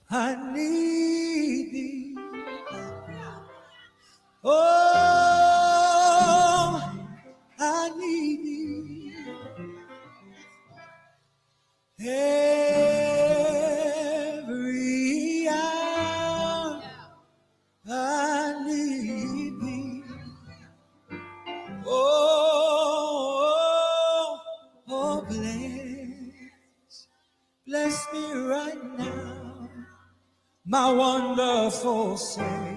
I need thee. Oh, I need thee. Every hour I need thee. Oh, bless me right now, my wonderful Savior.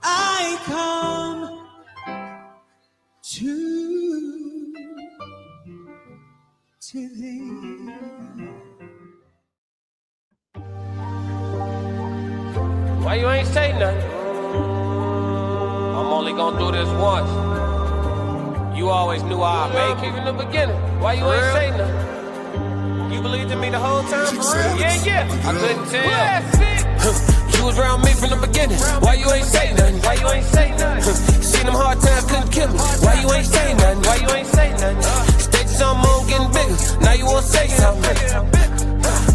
I come to thee. Why you ain't say nothing? I'm only gonna do this once. You always knew I'd make it from the beginning. Why you ain't say nothing? You believed in me the whole time? For real? Yeah. I couldn't tell. You was around me from the beginning. Why you ain't say nothing? Why you ain't say nothing? Seen them hard times couldn't kill me. Why you ain't say nothing? Why you ain't say nothing? Stages on moon getting bigger. Now you wanna say something.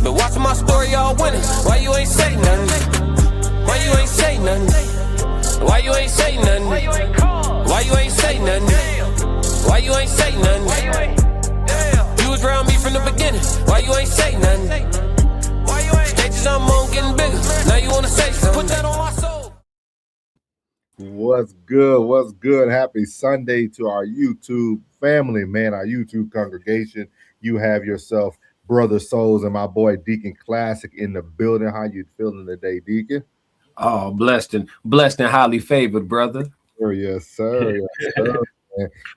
Been watching my story all winning. Why you ain't say nothing? Why you ain't say nothing? Why you ain't say nothing? Why you ain't call? Why you ain't say nothing? Why you ain't say nothing? Why you ain't? You was around me from the beginning. Why you ain't say nothing? Why you ain't? Stages I'm on getting bigger. Now you wanna say something? Put that on my soul. What's good? What's good? Happy Sunday to our YouTube family, man, our YouTube congregation. You have yourself Brother Souls and my boy Deacon Classic in the building. How you feeling today, Deacon? Oh, blessed and highly favored, brother. Yes, sir. Yes, sir.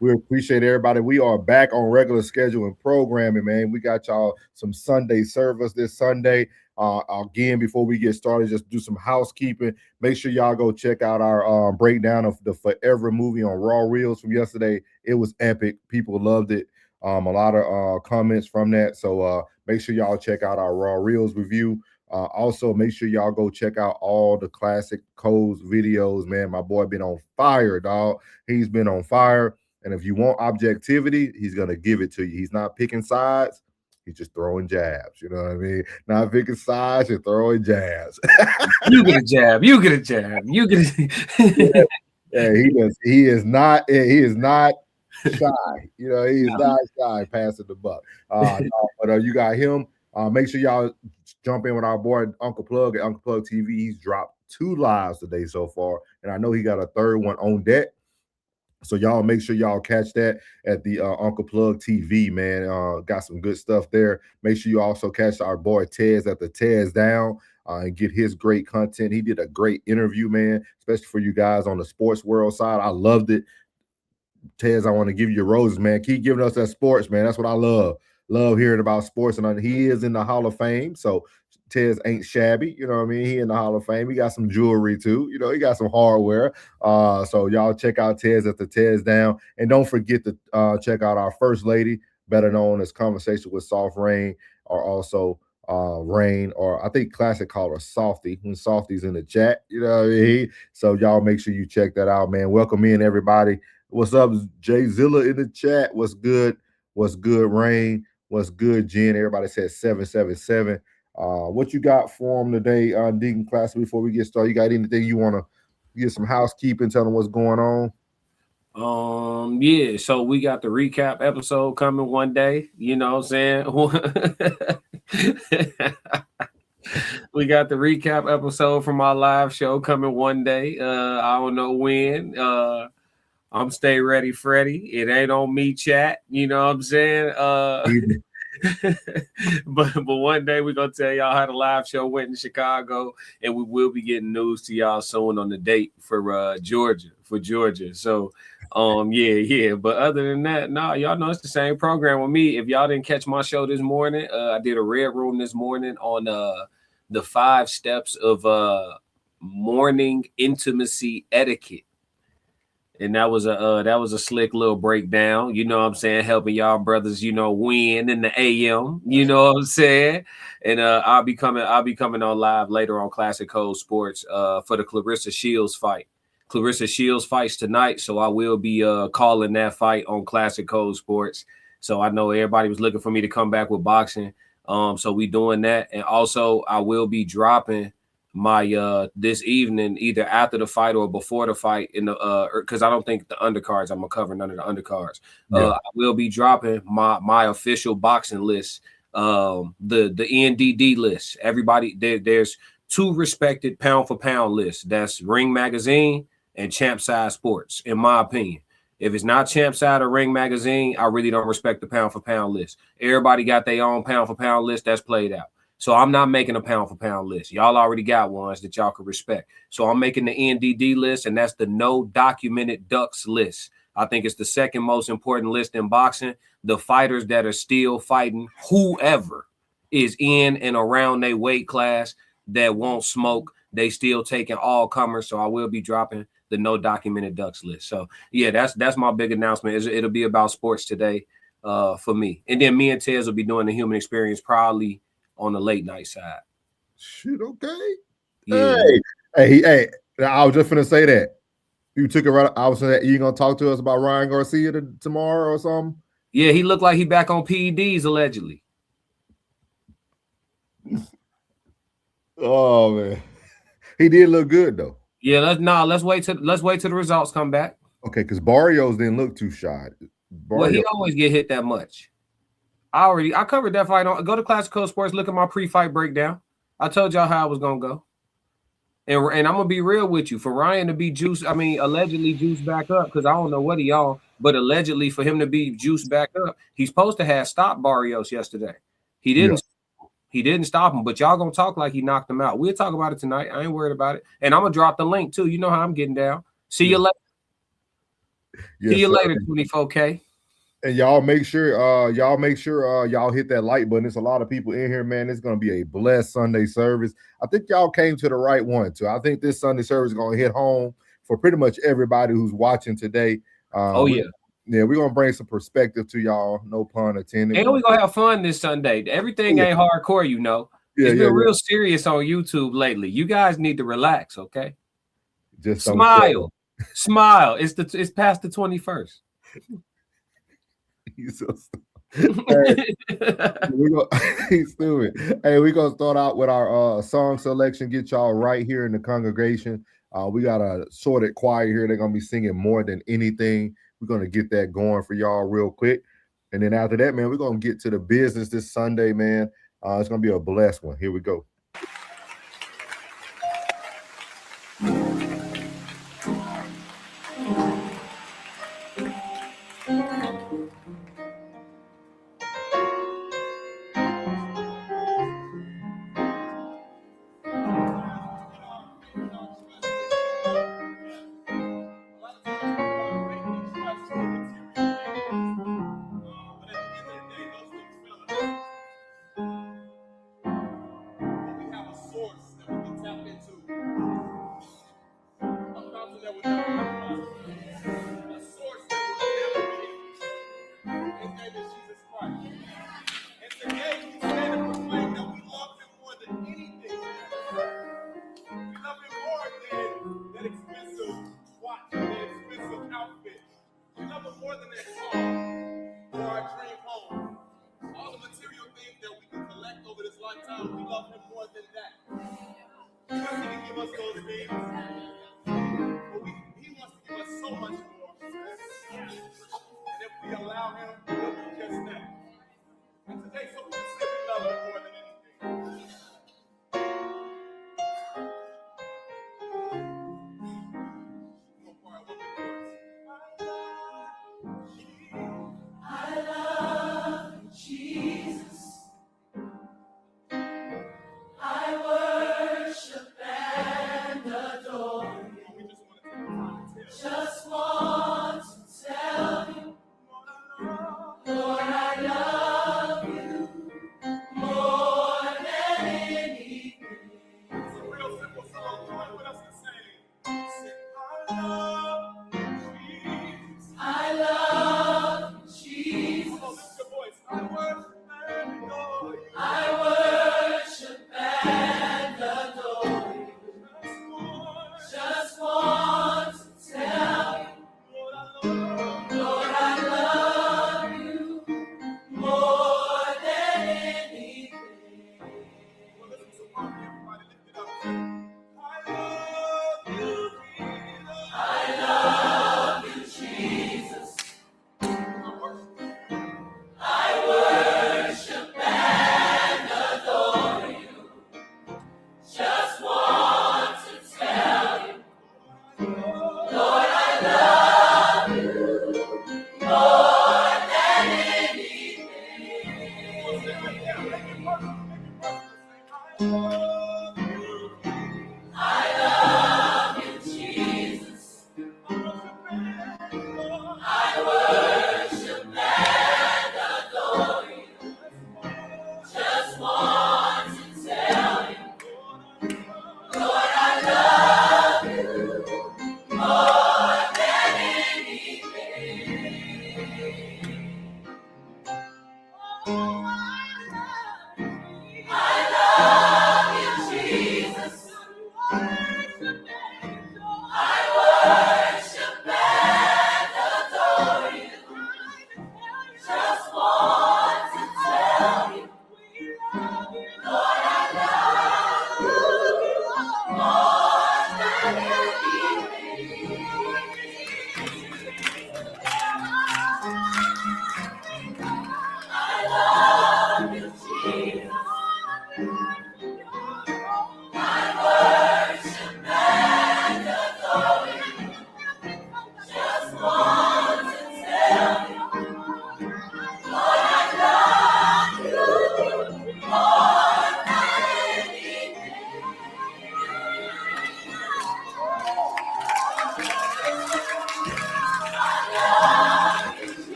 We appreciate everybody. We are back on regular schedule and programming, man. We got y'all some Sunday service this Sunday. Again, before we get started, just do some housekeeping. Make sure y'all go check out our breakdown of the Forever movie on Raw Reels from yesterday. It was epic. People loved it. A lot of comments from that. So make sure y'all check out our Raw Reels review. Also, make sure y'all go check out all the Classic Codes videos, man. My boy been on fire, dog. He's been on fire. And if you want objectivity, he's going to give it to you. He's not picking sides. He's just throwing jabs. You know what I mean? Not picking sides and throwing jabs. You get a jab. You get a jab. You get a Yeah, he is not shy. You know, he is not shy passing the buck. But you got him. Make sure y'all jump in with our boy Uncle Plug at Uncle Plug TV. He's dropped 2 lives today so far, and I know he got a third one on deck. So y'all make sure y'all catch that at the Uncle Plug TV, man. Got some good stuff there. Make sure you also catch our boy Tez at the Tez Down and get his great content. He did a great interview, man, especially for you guys on the sports world side. I loved it. Tez, I want to give you roses, man. Keep giving us that sports, man. That's what I love. Love hearing about sports, and he is in the Hall of Fame, so Tez ain't shabby. You know what I mean? He in the Hall of Fame. He got some jewelry too. You know, he got some hardware. So y'all check out Tez at the Tez Down, and don't forget to check out our First Lady, better known as Conversation with Soft Rain, or also Rain, or I think Classic called her Softy when Softy's in the chat. You know what I mean? So y'all make sure you check that out, man. Welcome in everybody. What's up, Jay Zilla in the chat? What's good? What's good, Rain? What's good, Jen? Everybody said 777. What you got for them today, Deacon Classic, before we get started? You got anything you want to get some housekeeping, tell them what's going on? Yeah, so we got the recap episode coming one day. You know what I'm saying? We got the recap episode from our live show coming one day. I don't know when. I'm Stay Ready Freddy. It ain't on me, chat. You know what I'm saying? But one day we're gonna tell y'all how the live show went in Chicago, and we will be getting news to y'all soon on the date for Georgia. So yeah. But other than that, y'all know it's the same program with me. If y'all didn't catch my show this morning, I did a Red Room this morning on the 5 steps of morning intimacy etiquette. And that was a slick little breakdown, you know what I'm saying, helping y'all brothers, you know, win in the AM, you know what I'm saying. And I'll be coming on live later on Classic Code Sports for the Clarissa Shields fight. Clarissa Shields fights tonight, so I will be calling that fight on Classic Code Sports. So I know everybody was looking for me to come back with boxing. So we doing that. And also I will be dropping my this evening, either after the fight or before the fight, in the because I don't think the undercards, I'm gonna cover none of the undercards. I will be dropping my official boxing list, the NDD list. Everybody there's 2 respected pound for pound lists. That's Ring Magazine and Champ Side Sports, in my opinion. If it's not Champ Side or Ring Magazine, I really don't respect the pound for pound list. Everybody got their own pound for pound list that's played out. So I'm not making a pound for pound list. Y'all already got ones that y'all can respect. So I'm making the NDD list, and that's the no documented ducks list. I think it's the second most important list in boxing. The fighters that are still fighting, whoever is in and around their weight class that won't smoke, they still taking all comers. So I will be dropping the no documented ducks list. So yeah, that's my big announcement. It'll be about sports today for me. And then me and Tez will be doing the human experience probably on the late night side. Shit, okay. Yeah. Hey, I was just gonna say that. You took it right. I was saying that you gonna talk to us about Ryan Garcia tomorrow or something? Yeah, he looked like he back on PEDs allegedly. Oh man, he did look good though. Yeah, let's wait till the results come back. Okay, because Barrios didn't look too shy. Well, he always get hit that much. I covered that fight on. Go to Classical Sports. Look at my pre-fight breakdown. I told y'all how I was gonna go. And I'm gonna be real with you. For Ryan to be allegedly juiced back up, because I don't know what he on, but allegedly for him to be juiced back up, he's supposed to have stopped Barrios yesterday. He didn't. Yeah. He didn't stop him, but y'all gonna talk like he knocked him out. We'll talk about it tonight. I ain't worried about it. And I'm gonna drop the link too. You know how I'm getting down. See you later. Yes, see you later, 24K. And y'all make sure y'all hit that like button. There's a lot of people in here, man. It's gonna be a blessed Sunday service. I think y'all came to the right one too. I think this Sunday service is gonna hit home for pretty much everybody who's watching today. We're gonna bring some perspective to y'all. No pun intended. And we're gonna have fun this Sunday. Everything ain't hardcore, you know. It's been real serious on YouTube lately. You guys need to relax, okay? Just smile. Smile. It's past the 21st. He's so stupid. He's stupid. Hey, we're gonna start out with our song selection. Get y'all right here in the congregation. We got a sorted choir here. They're gonna be singing More Than Anything. We're gonna get that going for y'all real quick, and then after that, man, we're gonna get to the business this Sunday, man. It's gonna be a blessed one. Here we go.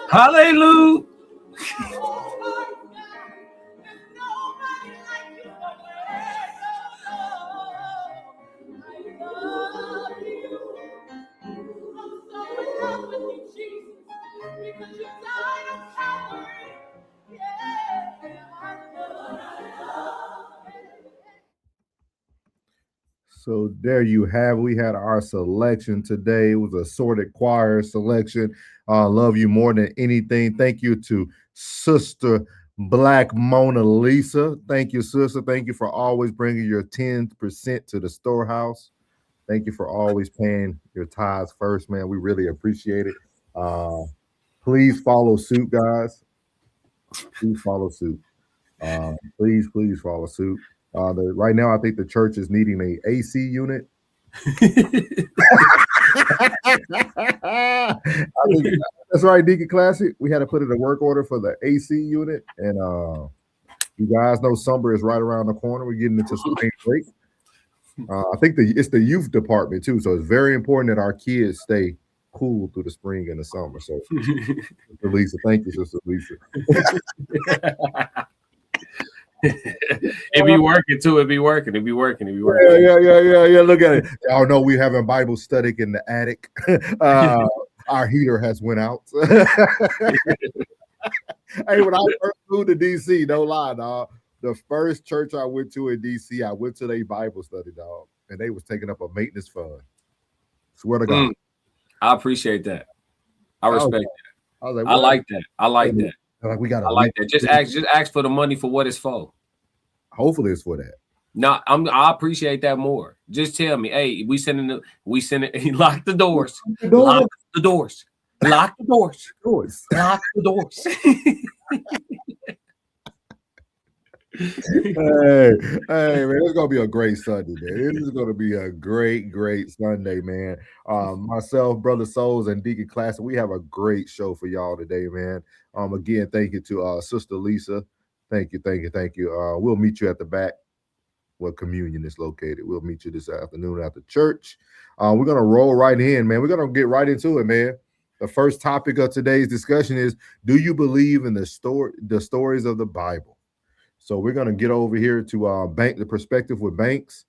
Hallelujah. So there you have. We had our selection today. It was a sorted choir selection. Love you more than anything. Thank you to Sister Black Mona Lisa. Thank you, sister. Thank you for always bringing your 10% to the storehouse. Thank you for always paying your tithes first, man. We really appreciate it. Please follow suit, guys. Please follow suit. Please follow suit. Right now, I think the church is needing a AC unit. I think that's right, Deacon Classic. We had to put in a work order for the AC unit, and you guys know summer is right around the corner. We're getting into spring break. I think it's the youth department too, so it's very important that our kids stay cool through the spring and the summer. So, Sister Lisa, thank you, Sister Lisa. It be working too. It be working. Yeah. Look at it. Y'all know we having Bible study in the attic. Our heater has went out. Hey, when I first moved to DC, no lie, dog. The first church I went to in DC, I went to their Bible study, dog, and they was taking up a maintenance fund. Swear to God. I appreciate that. I respect that. I was like, I like that. Like we got. I like that. Just ask for the money for what it's for. Hopefully, it's for that. No, I appreciate that more. Just tell me, hey, we send it. Lock the doors. Lock the doors. Lock the doors. Lock the doors. Hey, man, it's gonna be a great Sunday, man. This is gonna be a great Sunday, man. Myself, Brother Souls, and Deacon Classic, we have a great show for y'all today, man. Again, thank you to Sister Lisa. Thank you. We'll meet you at the back where communion is located. We'll meet you this afternoon after church. We're gonna roll right in, man. We're gonna get right into it, man. The first topic of today's discussion is: do you believe in the stories of the Bible? So we're going to get over here to Bank the Perspective with Banks.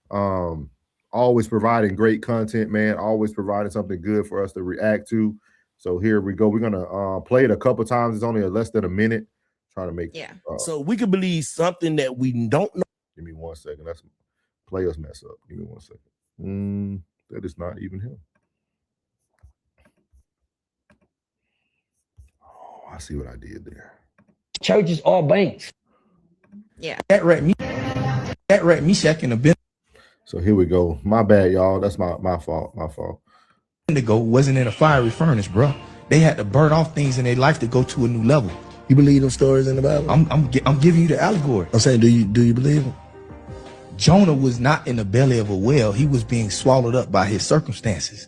Always providing great content, man. Always providing something good for us to react to. So here we go. We're going to play it a couple times. It's only less than a minute. Trying to make so we can believe something that we don't know. Give me 1 second. That's players mess up. Give me 1 second. That is not even him. Oh, I see what I did there. Churches are banks. Yeah. That rat Meshach and Abednego So here we go. My bad, y'all. That's my fault. My fault. wasn't in a fiery furnace, bro. They had to burn off things in their life to go to a new level. You believe those stories in the Bible? I'm giving you the allegory. I'm saying, do you believe them? Jonah was not in the belly of a whale. He was being swallowed up by his circumstances.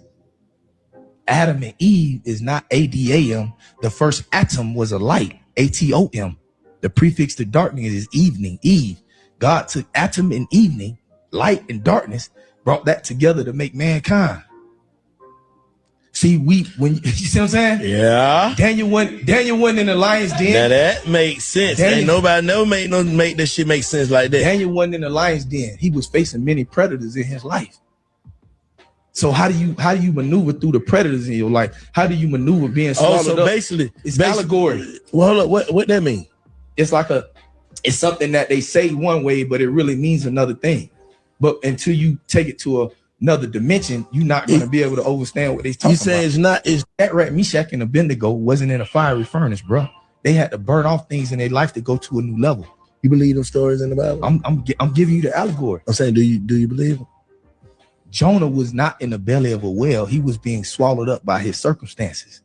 Adam and Eve is not ADAM. The first atom was a light, ATOM. The prefix to darkness is evening, Eve. God took atom and evening, light and darkness, brought that together to make mankind. See, when you see what I'm saying? Yeah. Daniel wasn't in the lion's den. Now that makes sense. Ain't nobody never make that shit make sense like that. Daniel wasn't in the lion's den. He was facing many predators in his life. So how do you maneuver through the predators in your life? How do you maneuver being swallowed up? Basically, it's allegory. Well, hold up, what that mean? It's something that they say one way, but it really means another thing. But until you take it to another dimension, you're not going to be able to understand what they're talking about. You say it's that rat Meshach and Abednego wasn't in a fiery furnace, bro. They had to burn off things in their life to go to a new level. You believe those stories in the Bible? I'm giving you the allegory. I'm saying, do you believe them? Jonah was not in the belly of a whale. He was being swallowed up by his circumstances.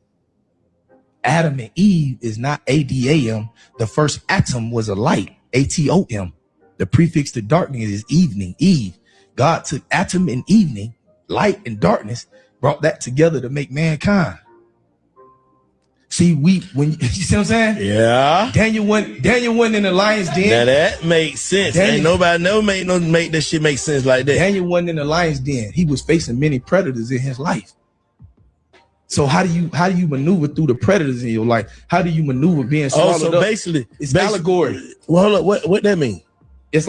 Adam and Eve is not ADAM. The first atom was a light, ATOM. The prefix to darkness is evening, Eve. God took atom and evening, light and darkness, brought that together to make mankind. See, when you see what I'm saying? Yeah. Daniel wasn't in the lion's den. Now that makes sense. Ain't nobody never make that shit make sense like that. Daniel wasn't in the lion's den. He was facing many predators in his life. So how do you maneuver through the predators in your life? How do you maneuver being swallowed up? Basically, it's allegory. Well, hold up, what that mean? It's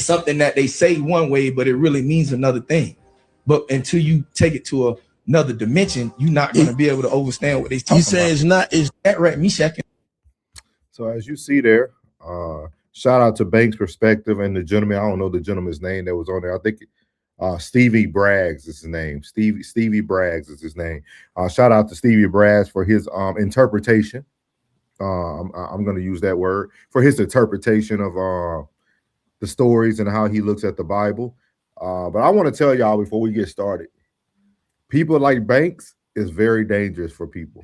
something that they say one way, but it really means another thing. But until you take it to another dimension, you're not going to be able to understand what they're talking about. It's that rat Meshach. So as you see there, shout out to Banks Perspective and the gentleman. I don't know the gentleman's name that was on there. I think Stevie Braggs is his name. Stevie Braggs is his name. Shout out to Stevie Braggs for his interpretation. I'm going to use that word for his interpretation of the stories and how he looks at the Bible. But I want to tell y'all before we get started, people like Banks is very dangerous for people.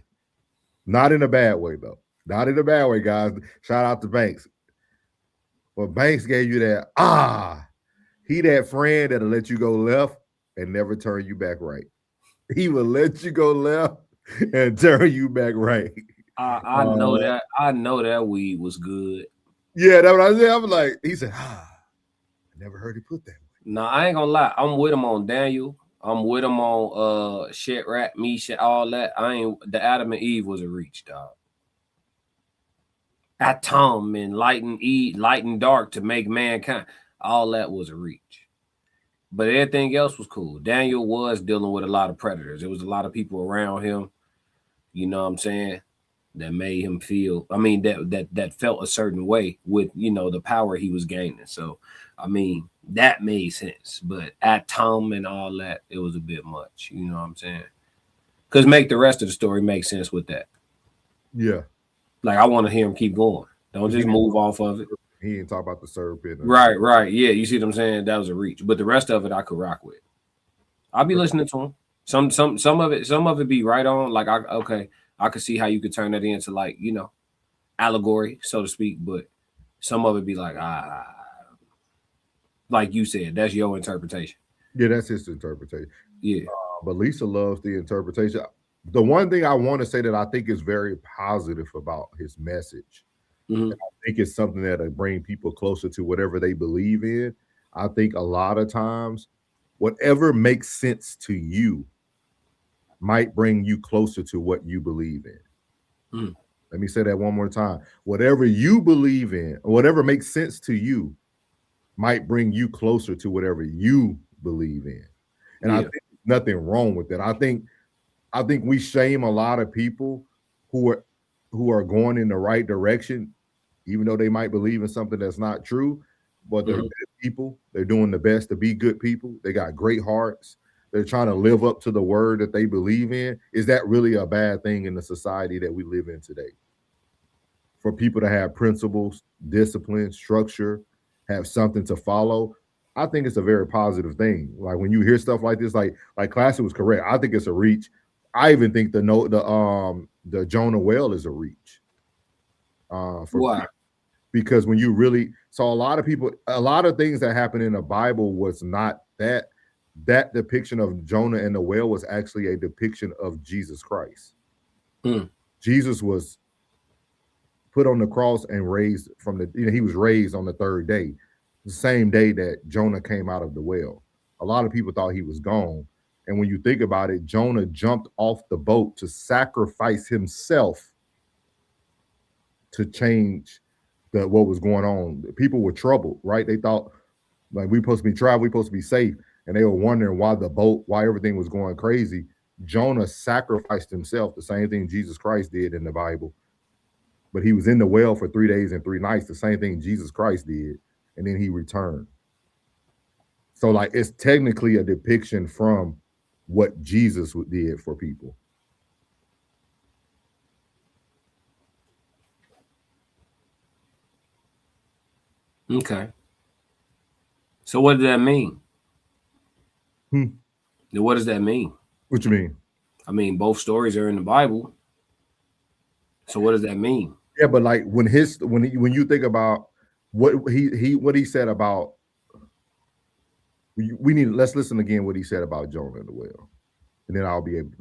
Not in a bad way, though. Not in a bad way, guys. Shout out to Banks. But Banks gave you that, he that friend that'll let you go left and never turn you back right. He will let you go left and turn you back right. I know that. I know that weed was good. Yeah, that's what I said. I'm like, he said, I never heard he put that. No, I ain't gonna lie. I'm with him on Daniel. I'm with him on shit, rat, me, shit, all that. The Adam and Eve was a reach, dog. Atom and light and dark to make mankind. All that was a reach. But everything else was cool. Daniel was dealing with a lot of predators. There was a lot of people around him, you know what I'm saying, that made him feel, that felt a certain way with, the power he was gaining. So, that made sense. But Atom and all that, it was a bit much, you know what I'm saying? Because make the rest of the story make sense with that. Yeah. Like, I want to hear him keep going. Don't just move off of it. He didn't talk about the serpent. Right. Yeah, you see what I'm saying? That was a reach. But the rest of it I could rock with. I'll be listening to him. Some of it be right on. Like, I could see how you could turn that into, like, allegory, so to speak. But some of it be like, like you said, that's your interpretation. Yeah, that's his interpretation. Yeah. But Lisa loves the interpretation. The one thing I want to say that I think is very positive about his message, mm-hmm. I think it's something that'll bring people closer to whatever they believe in. I think a lot of times, whatever makes sense to you might bring you closer to what you believe in. Mm. Let me say that one more time. Whatever you believe in, or whatever makes sense to you, might bring you closer to whatever you believe in. And I think there's nothing wrong with that. I think we shame a lot of people who are going in the right direction, even though they might believe in something that's not true, but they're good people. They're doing the best to be good people. They got great hearts. They're trying to live up to the word that they believe in. Is that really a bad thing in the society that we live in today? for people to have principles, discipline, structure, have something to follow, I think it's a very positive thing. Like when you hear stuff like this, like Classic was correct. I think it's a reach. I even think the Jonah well is a reach. For Why? Because when you really saw a lot of people, a lot of things that happened in the Bible was not that depiction of Jonah and the whale was actually a depiction of Jesus Christ. Jesus was put on the cross and raised from the, he was raised on the third day, the same day that Jonah came out of the whale. A lot of people thought he was gone. And when you think about it, Jonah jumped off the boat to sacrifice himself to change what was going on. People were troubled, right? They thought, like, we're supposed to be traveling, we're supposed to be safe. And they were wondering why everything was going crazy. Jonah sacrificed himself, the same thing Jesus Christ did in the Bible. But he was in the well for 3 days and 3 nights, the same thing Jesus Christ did. And then he returned. So, like, it's technically a depiction from what Jesus did for people. Okay. So what does that mean? What does that mean? What you mean? I mean, both stories are in the Bible. So what does that mean? Yeah, but like when you think about what he said about, let's listen again what he said about Jonah and the whale, and then I'll be able.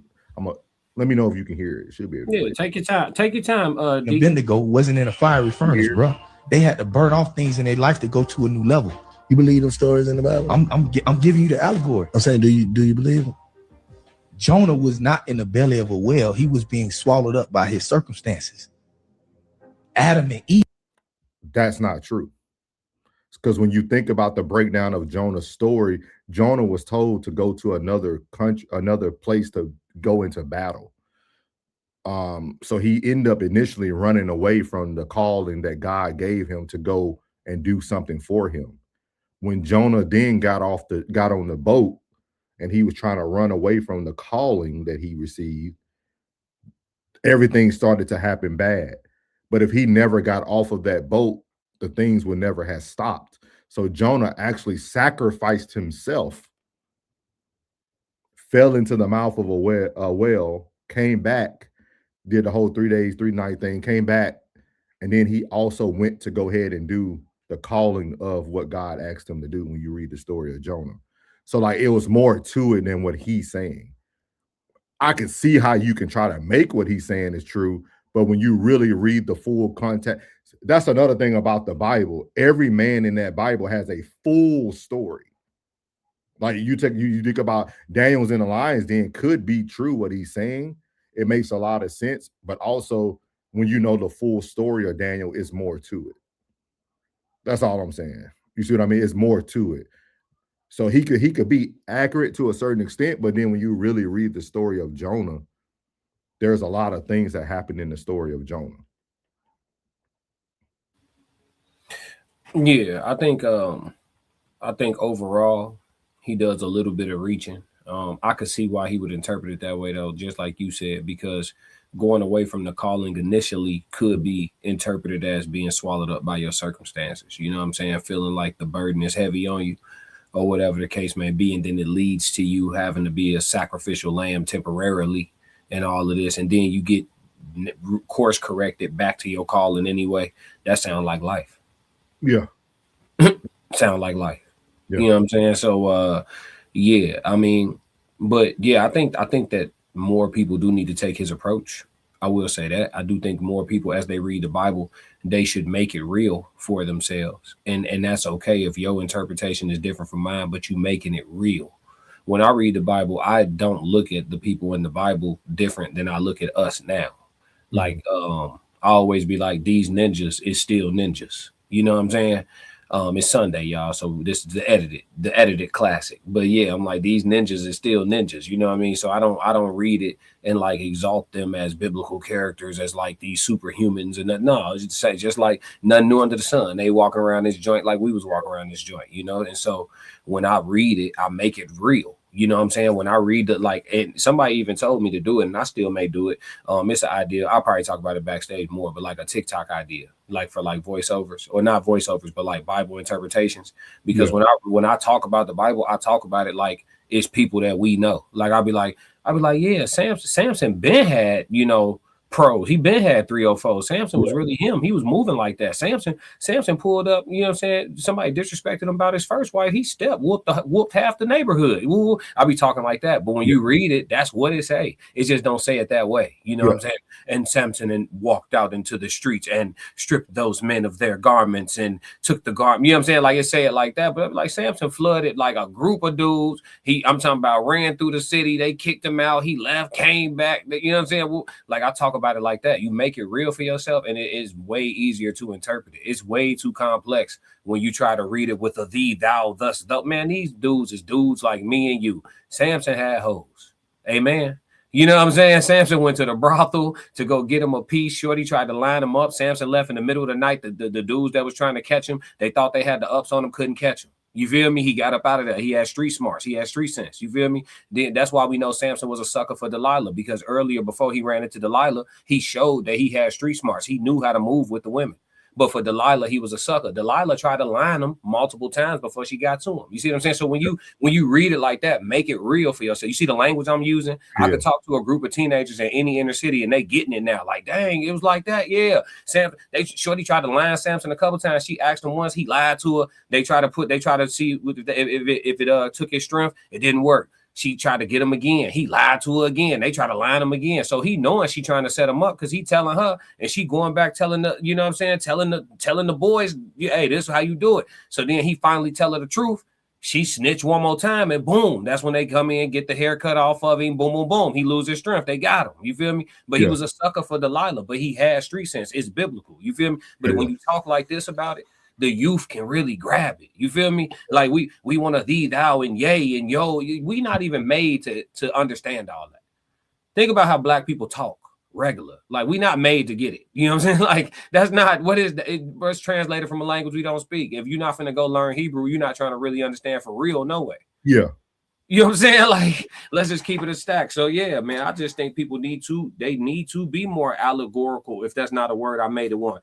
Let me know if you can hear it. It should be able to. Yeah, take your time. Take your time. Abednego wasn't in a fiery furnace, bro. They had to burn off things in their life to go to a new level. You believe those stories in the Bible? I'm giving you the allegory. I'm saying, do you believe them? Jonah was not in the belly of a whale. He was being swallowed up by his circumstances. Adam and Eve. That's not true. Because when you think about the breakdown of Jonah's story, Jonah was told to go to another country, another place to go into battle. So he ended up initially running away from the calling that God gave him to go and do something for him. When Jonah then got on the boat and he was trying to run away from the calling that he received, everything started to happen bad. But if he never got off of that boat, the things would never have stopped. So Jonah actually sacrificed himself, fell into the mouth of a whale, came back, did the whole 3 days, 3 night thing, came back, and then he also went to go ahead and do the calling of what God asked him to do when you read the story of Jonah. So like it was more to it than what he's saying. I can see how you can try to make what he's saying is true, but when you really read the full context, that's another thing about the Bible. Every man in that Bible has a full story. Like you think about Daniel's in the lion's den, could be true what he's saying. It makes a lot of sense, but also when you know the full story of Daniel, it's more to it. That's all I'm saying. You see what I mean? It's more to it. So he could be accurate to a certain extent, but then when you really read the story of Jonah, there's a lot of things that happened in the story of Jonah. Yeah, I think overall he does a little bit of reaching. I could see why he would interpret it that way though, just like you said, because going away from the calling initially could be interpreted as being swallowed up by your circumstances. You know what I'm saying? Feeling like the burden is heavy on you or whatever the case may be. And then it leads to you having to be a sacrificial lamb temporarily and all of this. And then you get course corrected back to your calling anyway. That sounds like life. Yeah. Sound like life. Yeah. You know what I'm saying? So, yeah, I mean, but yeah, I think that more people do need to take his approach. I will say that. I do think more people, as they read the Bible, they should make it real for themselves. And that's okay if your interpretation is different from mine, but you making it real. When I read the Bible, I don't look at the people in the Bible different than I look at us now. Like, I always be like, these ninjas is still ninjas. You know what I'm saying? It's Sunday, y'all, so this is the edited classic. But yeah, I'm like, these ninjas is still ninjas, you know what I mean? So I don't read it and like exalt them as biblical characters, as like these superhumans and that. No, just like nothing new under the sun. They walk around this joint like we was walking around this joint, you know. And so when I read it, I make it real. You know what I'm saying? When I read it, like, and somebody even told me to do it, and I still may do it. It's an idea. I'll probably talk about it backstage more, but like a TikTok idea, like for like voiceovers, or not voiceovers, but like Bible interpretations. Because when I talk about the Bible, I talk about it like it's people that we know. Like I'll be like, yeah, Samson been had, you know, pros. He been had 304. Samson was really him. He was moving like that. Samson pulled up, you know what I'm saying? Somebody disrespected him about his first wife. He whooped half the neighborhood. Ooh, I'll be talking like that. But when you read it, that's what it say. It just don't say it that way. You know what I'm saying? And Samson walked out into the streets and stripped those men of their garments and took the garment. You know what I'm saying? Like it say it like that. But like Samson flooded like a group of dudes. I'm talking about ran through the city. They kicked him out. He left, came back. You know what I'm saying? Well, like I talk about it like that. You make it real for yourself, and it is way easier to interpret it. It's way too complex when you try to read it with a thee, thou, thus, thou. Man, these dudes is dudes like me and you. Samson had hoes. Amen. You know what I'm saying? Samson went to the brothel to go get him a piece. Shorty tried to line him up. Samson left in the middle of the night. The dudes that was trying to catch him, they thought they had the ups on him, couldn't catch him. You feel me? He got up out of there. He had street smarts. He had street sense. You feel me? Then that's why we know Samson was a sucker for Delilah, because earlier, before he ran into Delilah, he showed that he had street smarts. He knew how to move with the women. But for Delilah, he was a sucker. Delilah tried to line him multiple times before she got to him. You see what I'm saying? So when you read it like that, make it real for yourself. You see the language I'm using? I could talk to a group of teenagers in any inner city and they getting it now. Like, dang, it was like that. Yeah. Shorty tried to line Samson a couple times. She asked him once. He lied to her. They try to see if it took his strength. It didn't work. She tried to get him again. He lied to her again. They try to line him again. So he knowing she trying to set him up, because he telling her, and she going back telling the, you know what I'm saying, telling the boys, hey, this is how you do it. So then he finally tell her the truth. She snitched one more time, and boom, that's when they come in, get the haircut off of him. Boom, boom, boom. He loses strength. They got him. You feel me? But he was a sucker for Delilah, but he had street sense. It's biblical. You feel me? But when you talk like this about it, the youth can really grab it. You feel me? Like we want to thee, thou, and yay, and yo. We not even made to understand all that. Think about how black people talk regular. Like we not made to get it. You know what I'm saying? Like that's not what is it's translated from a language we don't speak. If you're not finna go learn Hebrew, you're not trying to really understand for real. No way. Yeah. You know what I'm saying? Like, let's just keep it a stack. So yeah, man, I just think people need to be more allegorical. If that's not a word, I made it one.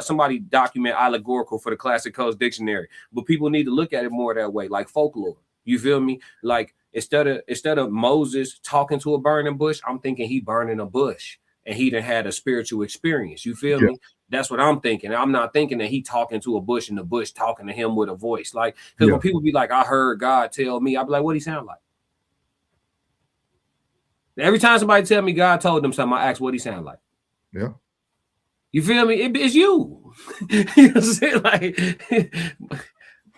Somebody document allegorical for the Classic Codes Dictionary. But people need to look at it more that way, like folklore. You feel me? Like instead of Moses talking to a burning bush, I'm thinking he burning a bush and he done had a spiritual experience. You feel me? That's what I'm thinking. I'm not thinking that he talking to a bush and the bush talking to him with a voice. Like, because when people be like, I heard God tell me, I'll be like, what he sound like? Every time somebody tell me God told them something, I ask what he sound like. Yeah. You feel me? It's you. You know what I'm saying? Like,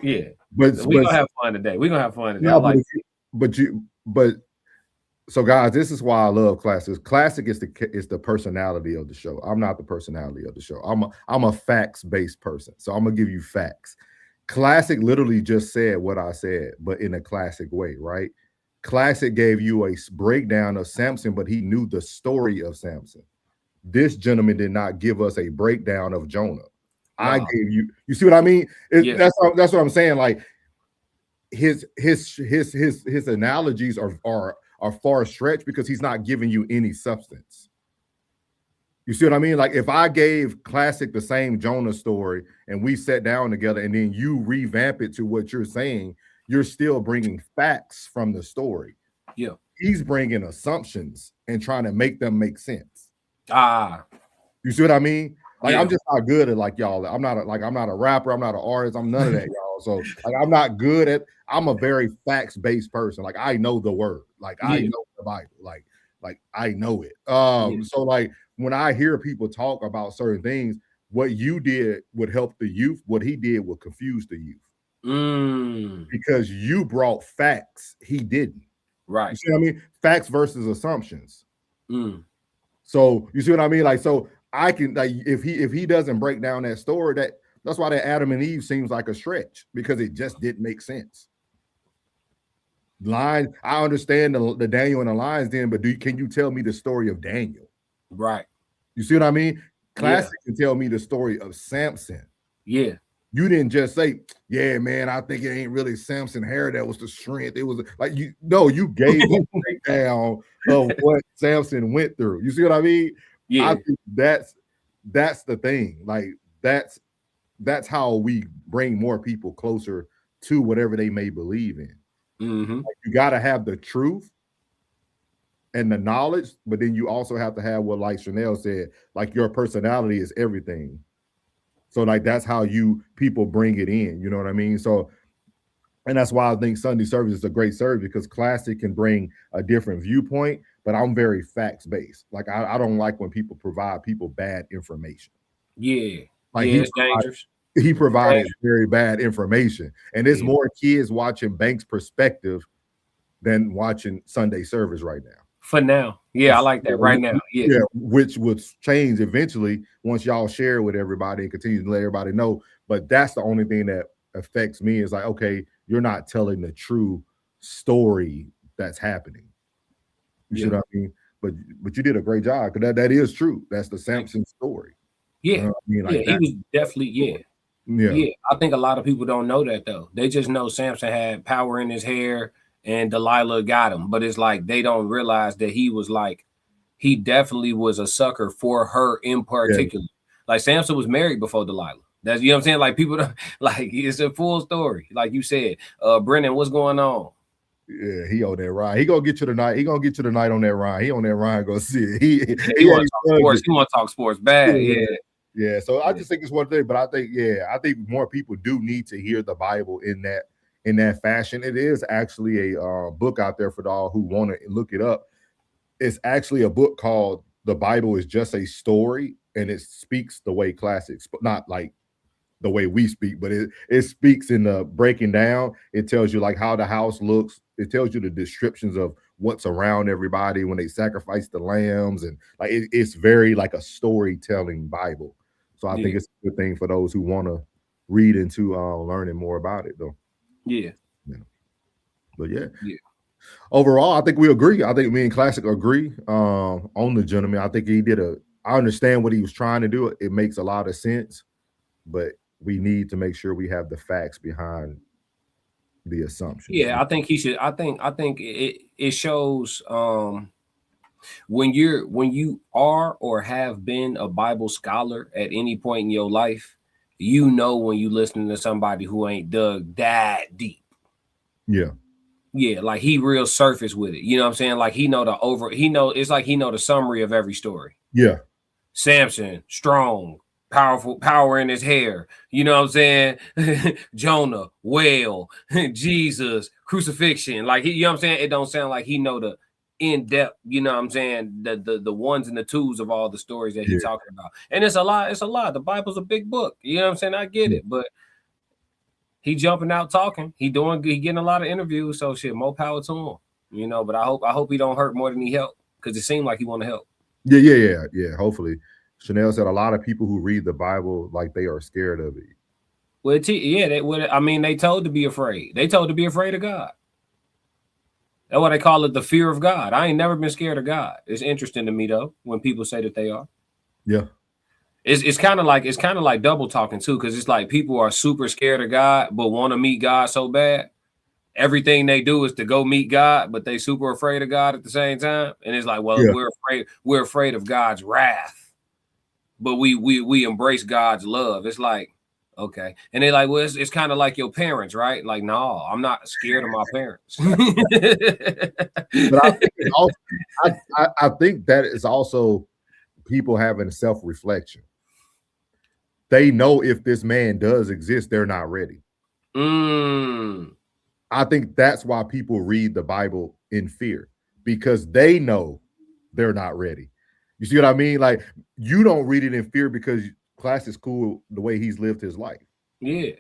yeah. But we're gonna have fun today. We're gonna have fun today. Yeah, so guys, this is why I love Classic. Classic is the personality of the show. I'm not the personality of the show. I'm a facts-based person. So I'm gonna give you facts. Classic literally just said what I said, but in a classic way, right? Classic gave you a breakdown of Samson, but he knew the story of Samson. This gentleman did not give us a breakdown of Jonah. Wow. I gave you see what I mean? That's what I'm saying. Like his analogies are far stretched because he's not giving you any substance. You see what I mean? Like if I gave Classic the same Jonah story and we sat down together and then you revamp it to what you're saying, you're still bringing facts from the story. Yeah. He's bringing assumptions and trying to make them make sense. You see what I mean? Like I'm just not good at like y'all. I'm not a rapper. I'm not an artist. I'm none of that, y'all. So like I'm not good at. I'm a very facts-based person. Like I know the word. Like I know the Bible. Like I know it. So like when I hear people talk about certain things, what you did would help the youth. What he did would confuse the youth. Because you brought facts. He didn't. Right. You see what I mean? Facts versus assumptions. So you see what I mean? Like so. I can like if he doesn't break down that story, that's why that Adam and Eve seems like a stretch because it just didn't make sense. I understand the Daniel and the lions then, but can you tell me the story of Daniel? Right. You see what I mean? Classic can tell me the story of Samson. Yeah. You didn't just say, yeah, man, I think it ain't really Samson hair that was the strength. It was like you gave a breakdown of what Samson went through. You see what I mean? Yeah. I think that's the thing. Like that's how we bring more people closer to whatever they may believe in. Like, you got to have the truth and the knowledge, but then you also have to have what, like Chanel said, like your personality is everything. So like that's how people bring it in. You know what I mean? So, and that's why I think Sunday service is a great service, because classic can bring a different viewpoint, but I'm very facts based. Like I don't like when people provide people bad information. Yeah. Like it's dangerous. He provided very bad information, and there's more kids watching Banks' perspective than watching Sunday service right now. For now, I like that right now. Yeah, which would change eventually once y'all share with everybody and continue to let everybody know. But that's the only thing that affects me, is like, okay, you're not telling the true story that's happening. You see what I mean? But you did a great job, because that is true. That's the Samson story. Yeah, you know what I mean? Like he was definitely yeah. I think a lot of people don't know that though. They just know Samson had power in his hair and Delilah got him, but it's like they don't realize that he definitely was a sucker for her in particular. Like Samson was married before Delilah. That's, you know what I'm saying? Like people don't, like, it's a full story. Like you said, Brennan, what's going on? Yeah, he on that ride. He gonna get you tonight. He gonna get you tonight on that ride. He on that ride. Go see it. He want to talk sports. He want to talk sports bad. Yeah. So I just think it's one thing, but I think more people do need to hear the Bible in that fashion. It is actually a book out there for all who want to look it up. It's actually a book called "The Bible is Just a Story," and it speaks the way classics, but not like the way we speak, but it speaks in the breaking down. It tells you like how the house looks. It tells you the descriptions of what's around everybody when they sacrifice the lambs, and like it's very like a storytelling Bible. So I think it's a good thing for those who want to read into learning more about it, though. Yeah. But overall, I think we agree. I think me and Classic agree on the gentleman. I think I understand what he was trying to do. It makes a lot of sense, but we need to make sure we have the facts behind the assumptions. Yeah, I think he should. I think it shows when you are or have been a Bible scholar at any point in your life, you know when you listening to somebody who ain't dug that deep. Yeah, like he real surface with it. You know what I'm saying? Like it's like he know the summary of every story. Yeah. Samson, strong, powerful, power in his hair. You know what I'm saying? Jonah, whale, Jesus, crucifixion. Like you know what I'm saying? It don't sound like he know the in-depth, you know what I'm saying, the ones and the twos of all the stories that he's talking about. And it's a lot. The Bible's a big book. You know what I'm saying? I get it, but he jumping out talking. He getting a lot of interviews. So shit, more power to him. You know, but I hope he don't hurt more than he helped, because it seemed like he want to help. Yeah. Hopefully. Chanel said a lot of people who read the Bible like they are scared of it. Well, they told to be afraid. They told to be afraid of God. That's why they call it the fear of God. I ain't never been scared of God. It's interesting to me though when people say that they are. Yeah. It's kind of like double talking too, because it's like people are super scared of God but want to meet God so bad. Everything they do is to go meet God, but they super afraid of God at the same time. And it's like, well, we're afraid of God's wrath, but we embrace God's love. It's like, okay. And they're like, well, it's kind of like your parents, right? Like, no, I'm not scared of my parents. But I think that is also people having self-reflection. They know if this man does exist, they're not ready. I think that's why people read the Bible in fear, because they know they're not ready. You see what I mean? Like, you don't read it in fear because Class is cool the way he's lived his life. Yeah.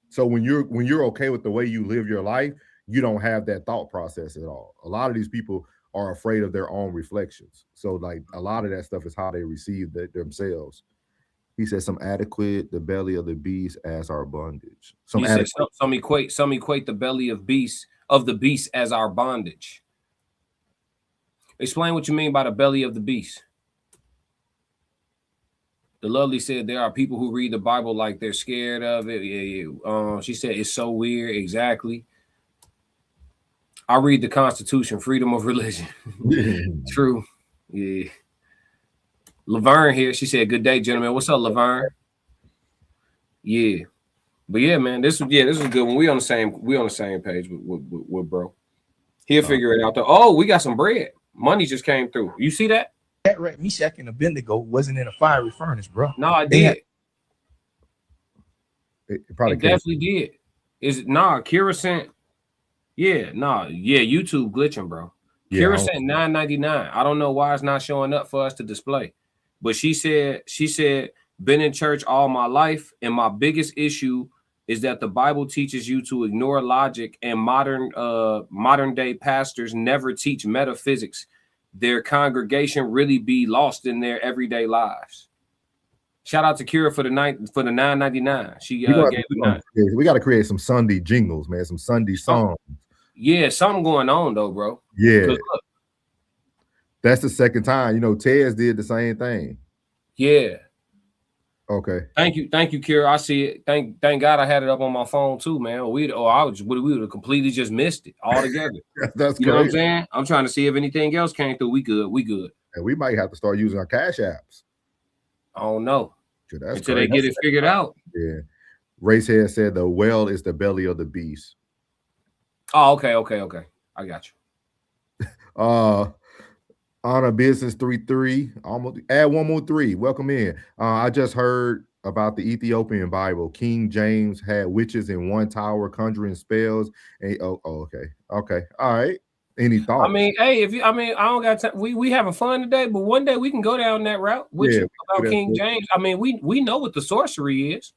So when you're okay with the way you live your life, you don't have that thought process at all. A lot of these people are afraid of their own reflections. So like a lot of that stuff is how they receive themselves. He said some equate the belly of the beast as our bondage. Some equate the belly of the beast as our bondage. Explain what you mean by the belly of the beast. The lovely said there are people who read the Bible like they're scared of it. Yeah. She said it's so weird. Exactly. I read the Constitution, freedom of religion. True. Yeah. Laverne here. She said, "Good day, gentlemen." What's up, Laverne? Yeah. But yeah, man, this was a good one. We on the same page with bro. He'll figure it out though. Oh, we got some bread. Money just came through. You see that? That right, Meshach and Abednego wasn't in a fiery furnace, bro. No, I did. It probably definitely did. Kira sent. Yeah, YouTube glitching, bro. Yeah, Kira sent $9.99. I don't know why it's not showing up for us to display. But she said, been in church all my life, and my biggest issue is that the Bible teaches you to ignore logic, and modern day pastors never teach metaphysics. Their congregation really be lost in their everyday lives. Shout out to Kira for the $9.99. She gave it $9. We got to create some Sunday jingles, man. Some Sunday songs. Yeah, something going on though, bro. Yeah, look, that's the second time. You know, Tez did the same thing. Yeah. Okay. Thank you, Kira. I see it. Thank God I had it up on my phone too, man. We would have completely just missed it altogether. That's you know what I'm saying? I'm trying to see if anything else came through. We good. And we might have to start using our cash apps. I don't know. Until they get it figured out. Yeah. Racehead said the well is the belly of the beast. Oh, okay. I got you. Honor Business 33. Almost add one more 3. Welcome in. I just heard about the Ethiopian Bible. King James had witches in one tower conjuring spells. And okay. All right. Any thoughts? I mean, hey, I don't got time. We having fun today, but one day we can go down that route with you about King James. I mean, we know what the sorcery is,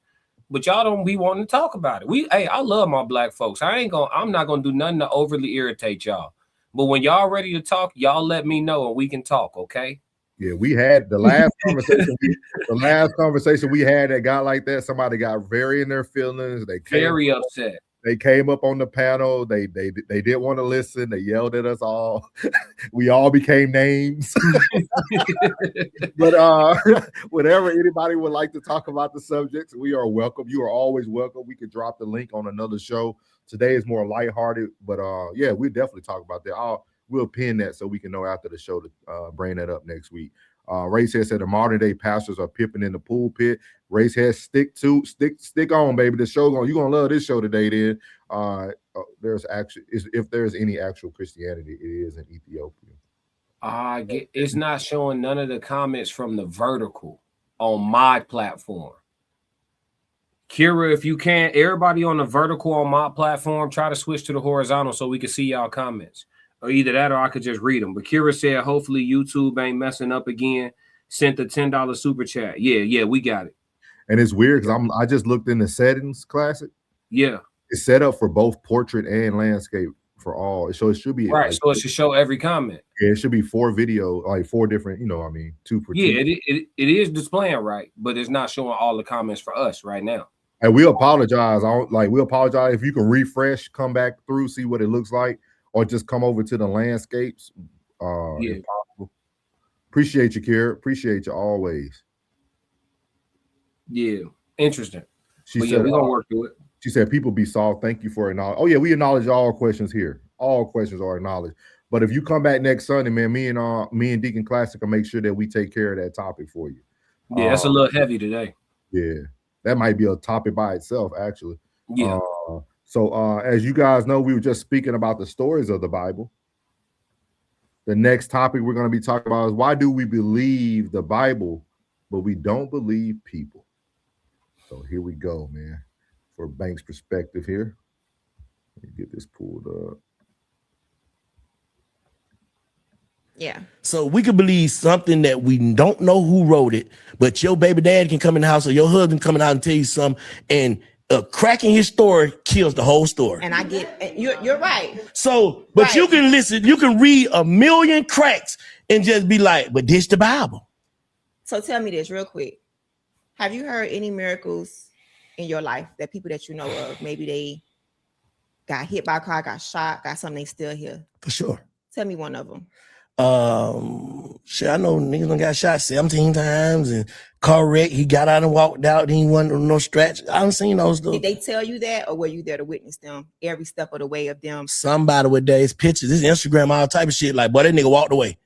but y'all don't be wanting to talk about it. I love my black folks. I'm not gonna do nothing to overly irritate y'all. But when y'all ready to talk, y'all let me know and we can talk, okay? Yeah, we had the last conversation we had that got like that. Somebody got very in their feelings. They very upset. They came up on the panel. They didn't want to listen. They yelled at us all. We all became names. But whenever anybody would like to talk about the subjects, we are welcome. You are always welcome. We could drop the link on another show. Today is more lighthearted, but yeah, we definitely talk about that. We'll pin that so we can know after the show to bring that up next week. Racehead said the modern day pastors are pipping in the pulpit. Racehead, stick on, baby. The show you're gonna love this show today. Then if there's any actual Christianity, it is in Ethiopia. It's not showing none of the comments from the vertical on my platform. Kira, if you can, everybody on the vertical on my platform, try to switch to the horizontal so we can see y'all comments. Or either that or I could just read them. But Kira said, hopefully YouTube ain't messing up again. Sent the $10 super chat. Yeah, we got it. And it's weird because I just looked in the settings, Classic. Yeah. It's set up for both portrait and landscape for all. So it should be right. So it should show every comment. Yeah, it should be 4 video, like 4 different, 2 for 2. Yeah, it is displaying right, but it's not showing all the comments for us right now. And we apologize. We apologize if you can refresh, come back through, see what it looks like, or just come over to the landscapes. If possible. Appreciate you, Kira. Appreciate you always. Yeah, interesting. She said we're gonna work through it. She said, "People be soft. Thank you for acknowledging." Oh yeah, we acknowledge all questions here. All questions are acknowledged. But if you come back next Sunday, man, me and Deacon Classic will make sure that we take care of that topic for you. Yeah, that's a little heavy today. Yeah, that might be a topic by itself, actually. Yeah. So as you guys know, we were just speaking about the stories of the Bible. The next topic we're going to be talking about is why do we believe the Bible, but we don't believe people? So here we go, man. For Banks' perspective here. Let me get this pulled up. Yeah. So we could believe something that we don't know who wrote it, but your baby dad can come in the house or your husband coming out and tell you something, and cracking his story kills the whole story. And I get you're right. So, but right. You can listen, you can read a million cracks and just be like, but this the Bible. So tell me this real quick. Have you heard any miracles in your life that people that you know of, maybe they got hit by a car, got shot, got something, they still here? For sure. Tell me one of them. Shit, I know niggas done got shot 17 times and car wreck. He got out and walked out. He wasn't no stretch. I done seen those. Did they tell you that, or were you there to witness them every step of the way of them? Somebody with these pictures, this Instagram, all type of shit. Like, boy, that nigga walked away.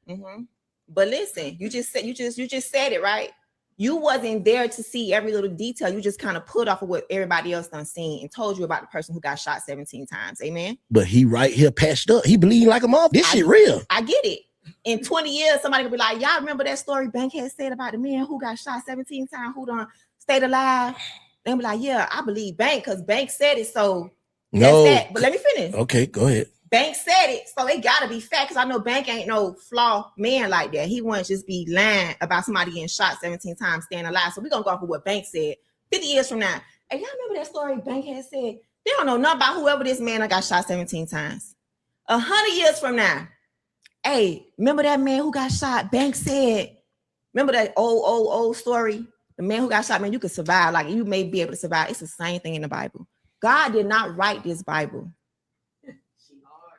Mm-hmm. But listen, you just said it right. You wasn't there to see every little detail. You just kind of put off of what everybody else done seen and told you about the person who got shot 17 times. Amen. But he right here patched up. He bleeding like a motherfucker. This shit real. I get it. In 20 years, somebody could be like, y'all remember that story Bankhead said about the man who got shot 17 times, who done stayed alive? They'll be like, yeah, I believe Bank because Bank said it. So no, that's that. But let me finish. Okay, go ahead. Bank said it, so it gotta be fact. Because I know Bank ain't no flaw man like that. He wouldn't just be lying about somebody getting shot 17 times staying alive. So we're gonna go off of what Bank said 50 years from now. Hey, y'all remember that story Bank had said? They don't know nothing about whoever this man that got shot 17 times. 100 years from now, hey, remember that man who got shot? Bank said, remember that old story? The man who got shot, man, you could survive. Like, you may be able to survive. It's the same thing in the Bible. God did not write this Bible.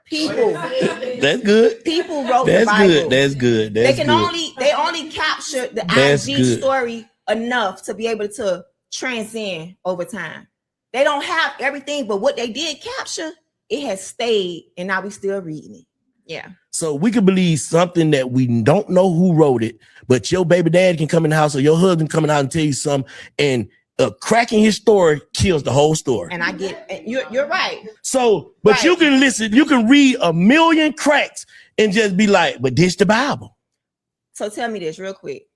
People. That's good. People wrote the Bible. That's good. They only capture the IG story enough to be able to transcend over time. They don't have everything, but what they did capture, it has stayed, and now we still reading it. Yeah. So we can believe something that we don't know who wrote it, but your baby dad can come in the house or your husband coming out and tell you something, and cracking his story kills the whole story. And I get you're right. So, but right. You can listen, you can read a million cracks and just be like, but this the Bible. So tell me this real quick.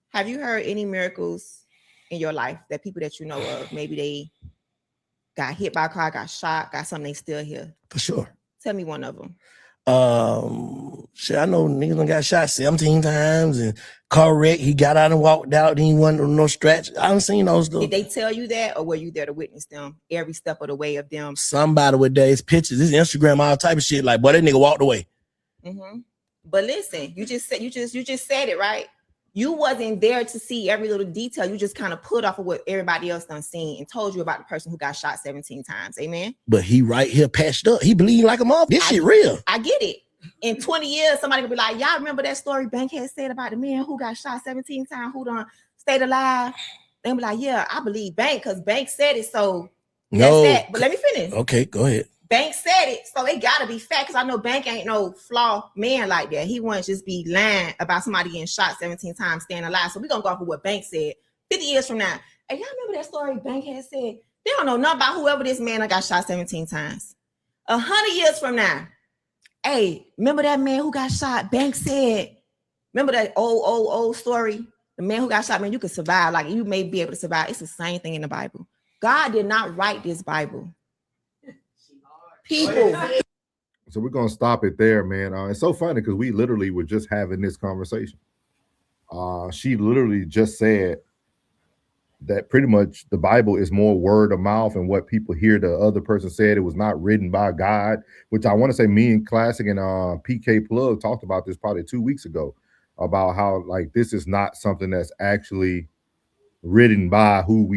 Have you heard any miracles in your life that people that you know of, maybe they got hit by a car, got shot, got something, they still here? For sure. Tell me one of them. Shit, I know niggas done got shot 17 times and car wreck. He got out and walked out. He wasn't no stretch. I done seen those. Did they tell you that, or were you there to witness them every step of the way of them? Somebody with these pictures, this Instagram, all type of shit. Like, boy, that nigga walked away. Mm-hmm. But listen, you just said it right. You wasn't there to see every little detail. You just kind of put off of what everybody else done seen and told you about the person who got shot 17 times. Amen. But he right here patched up. He bleeding like a motherfucker. This shit real. I get it. In 20 years, somebody could be like, y'all remember that story Bankhead said about the man who got shot 17 times, who done stayed alive? They'll be like, yeah, I believe Bank because Bank said it. So that's that. But let me finish. Okay, go ahead. Bank said it, so it gotta be fact. Because I know Bank ain't no flaw man like that. He wouldn't just be lying about somebody getting shot 17 times staying alive. So we're gonna go off of what Bank said 50 years from now. Hey, y'all remember that story Bank had said? They don't know nothing about whoever this man that got shot 17 times. 100 years from now, hey, remember that man who got shot? Bank said, remember that old story? The man who got shot, man, you could survive. Like, you may be able to survive. It's the same thing in the Bible. God did not write this Bible. People. So we're gonna stop it there, man. It's so funny because we literally were just having this conversation. She literally just said that pretty much the Bible is more word of mouth and what people hear the other person said. It was not written by God, which I want to say me and Classic and PK Plug talked about this probably 2 weeks ago about how like this is not something that's actually written by who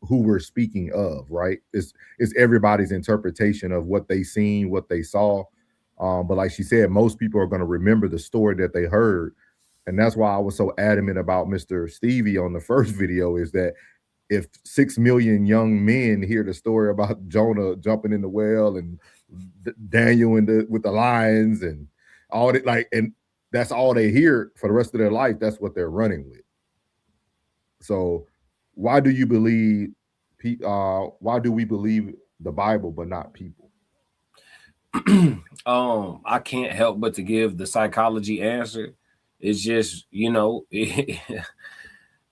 we're speaking of, right? It's everybody's interpretation of what they seen, what they saw. But like she said, most people are going to remember the story that they heard. And that's why I was so adamant about Mr. Stevie on the first video, is that if 6 million young men hear the story about Jonah jumping in the well and Daniel with the lions and all that, like, and that's all they hear for the rest of their life, that's what they're running with. So why do you believe? Why do we believe the Bible but not people? I can't help but to give the psychology answer. It's just,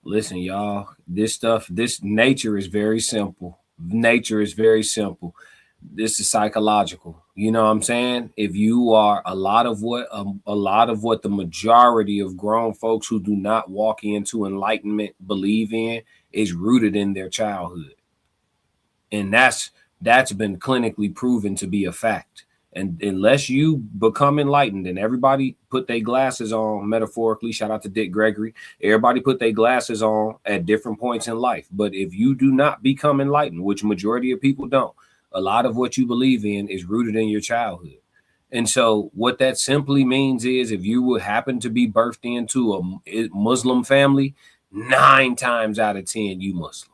listen, y'all, this nature is very simple. Nature is very simple. This is psychological. You know what I'm saying? If you are a lot of what the majority of grown folks who do not walk into enlightenment believe in is rooted in their childhood. And that's been clinically proven to be a fact. And unless you become enlightened, and everybody put their glasses on, metaphorically, shout out to Dick Gregory, everybody put their glasses on at different points in life. But if you do not become enlightened, which majority of people don't, a lot of what you believe in is rooted in your childhood. And so what that simply means is if you would happen to be birthed into a Muslim family, 9 times out of 10, you Muslim.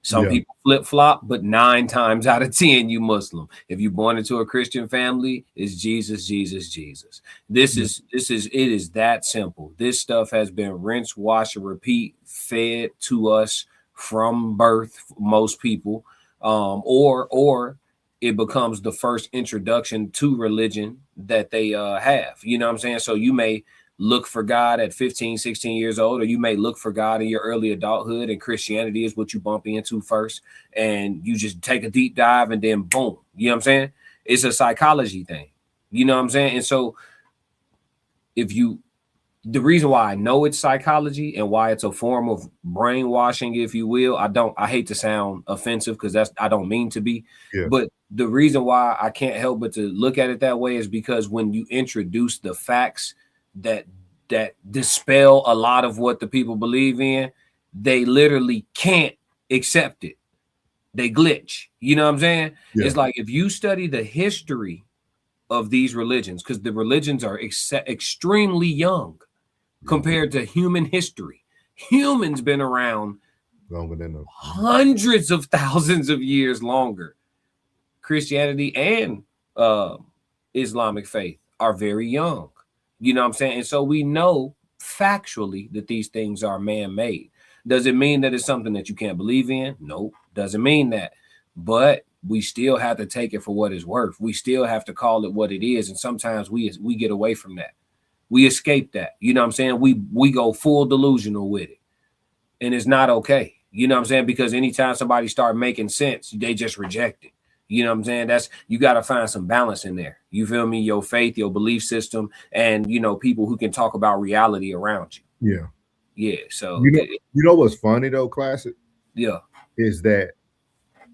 Some people flip-flop, but 9 times out of 10, you Muslim. If you're born into a Christian family, it's Jesus, Jesus, Jesus. It is that simple. This stuff has been rinse, wash, and repeat, fed to us from birth, most people, or it becomes the first introduction to religion that they have. You know what I'm saying? So you may look for God at 15, 16 years old, or you may look for God in your early adulthood, and Christianity is what you bump into first, and you just take a deep dive and then boom. You know what I'm saying? It's a psychology thing. You know what I'm saying? And so the reason why I know it's psychology and why it's a form of brainwashing, if you will, I hate to sound offensive because I don't mean to be, but the reason why I can't help but to look at it that way is because when you introduce the facts that dispel a lot of what the people believe in, they literally can't accept it. They glitch. You know what I'm saying? It's like if you study the history of these religions, because the religions are extremely young compared to human history. Humans been around longer than hundreds of thousands of years longer. Christianity and Islamic faith are very young. You know what I'm saying? And so we know factually that these things are man-made. Does it mean that it's something that you can't believe in? Nope, doesn't mean that. But we still have to take it for what it's worth. We still have to call it what it is. And sometimes we get away from that. We escape that. You know what I'm saying? We go full delusional with it. And it's not okay. You know what I'm saying? Because anytime somebody start making sense, they just reject it. You know what I'm saying? You got to find some balance in there. You feel me? Your faith, your belief system, and, people who can talk about reality around you. Yeah. Yeah. So, you know what's funny though, Classic? Yeah. Is that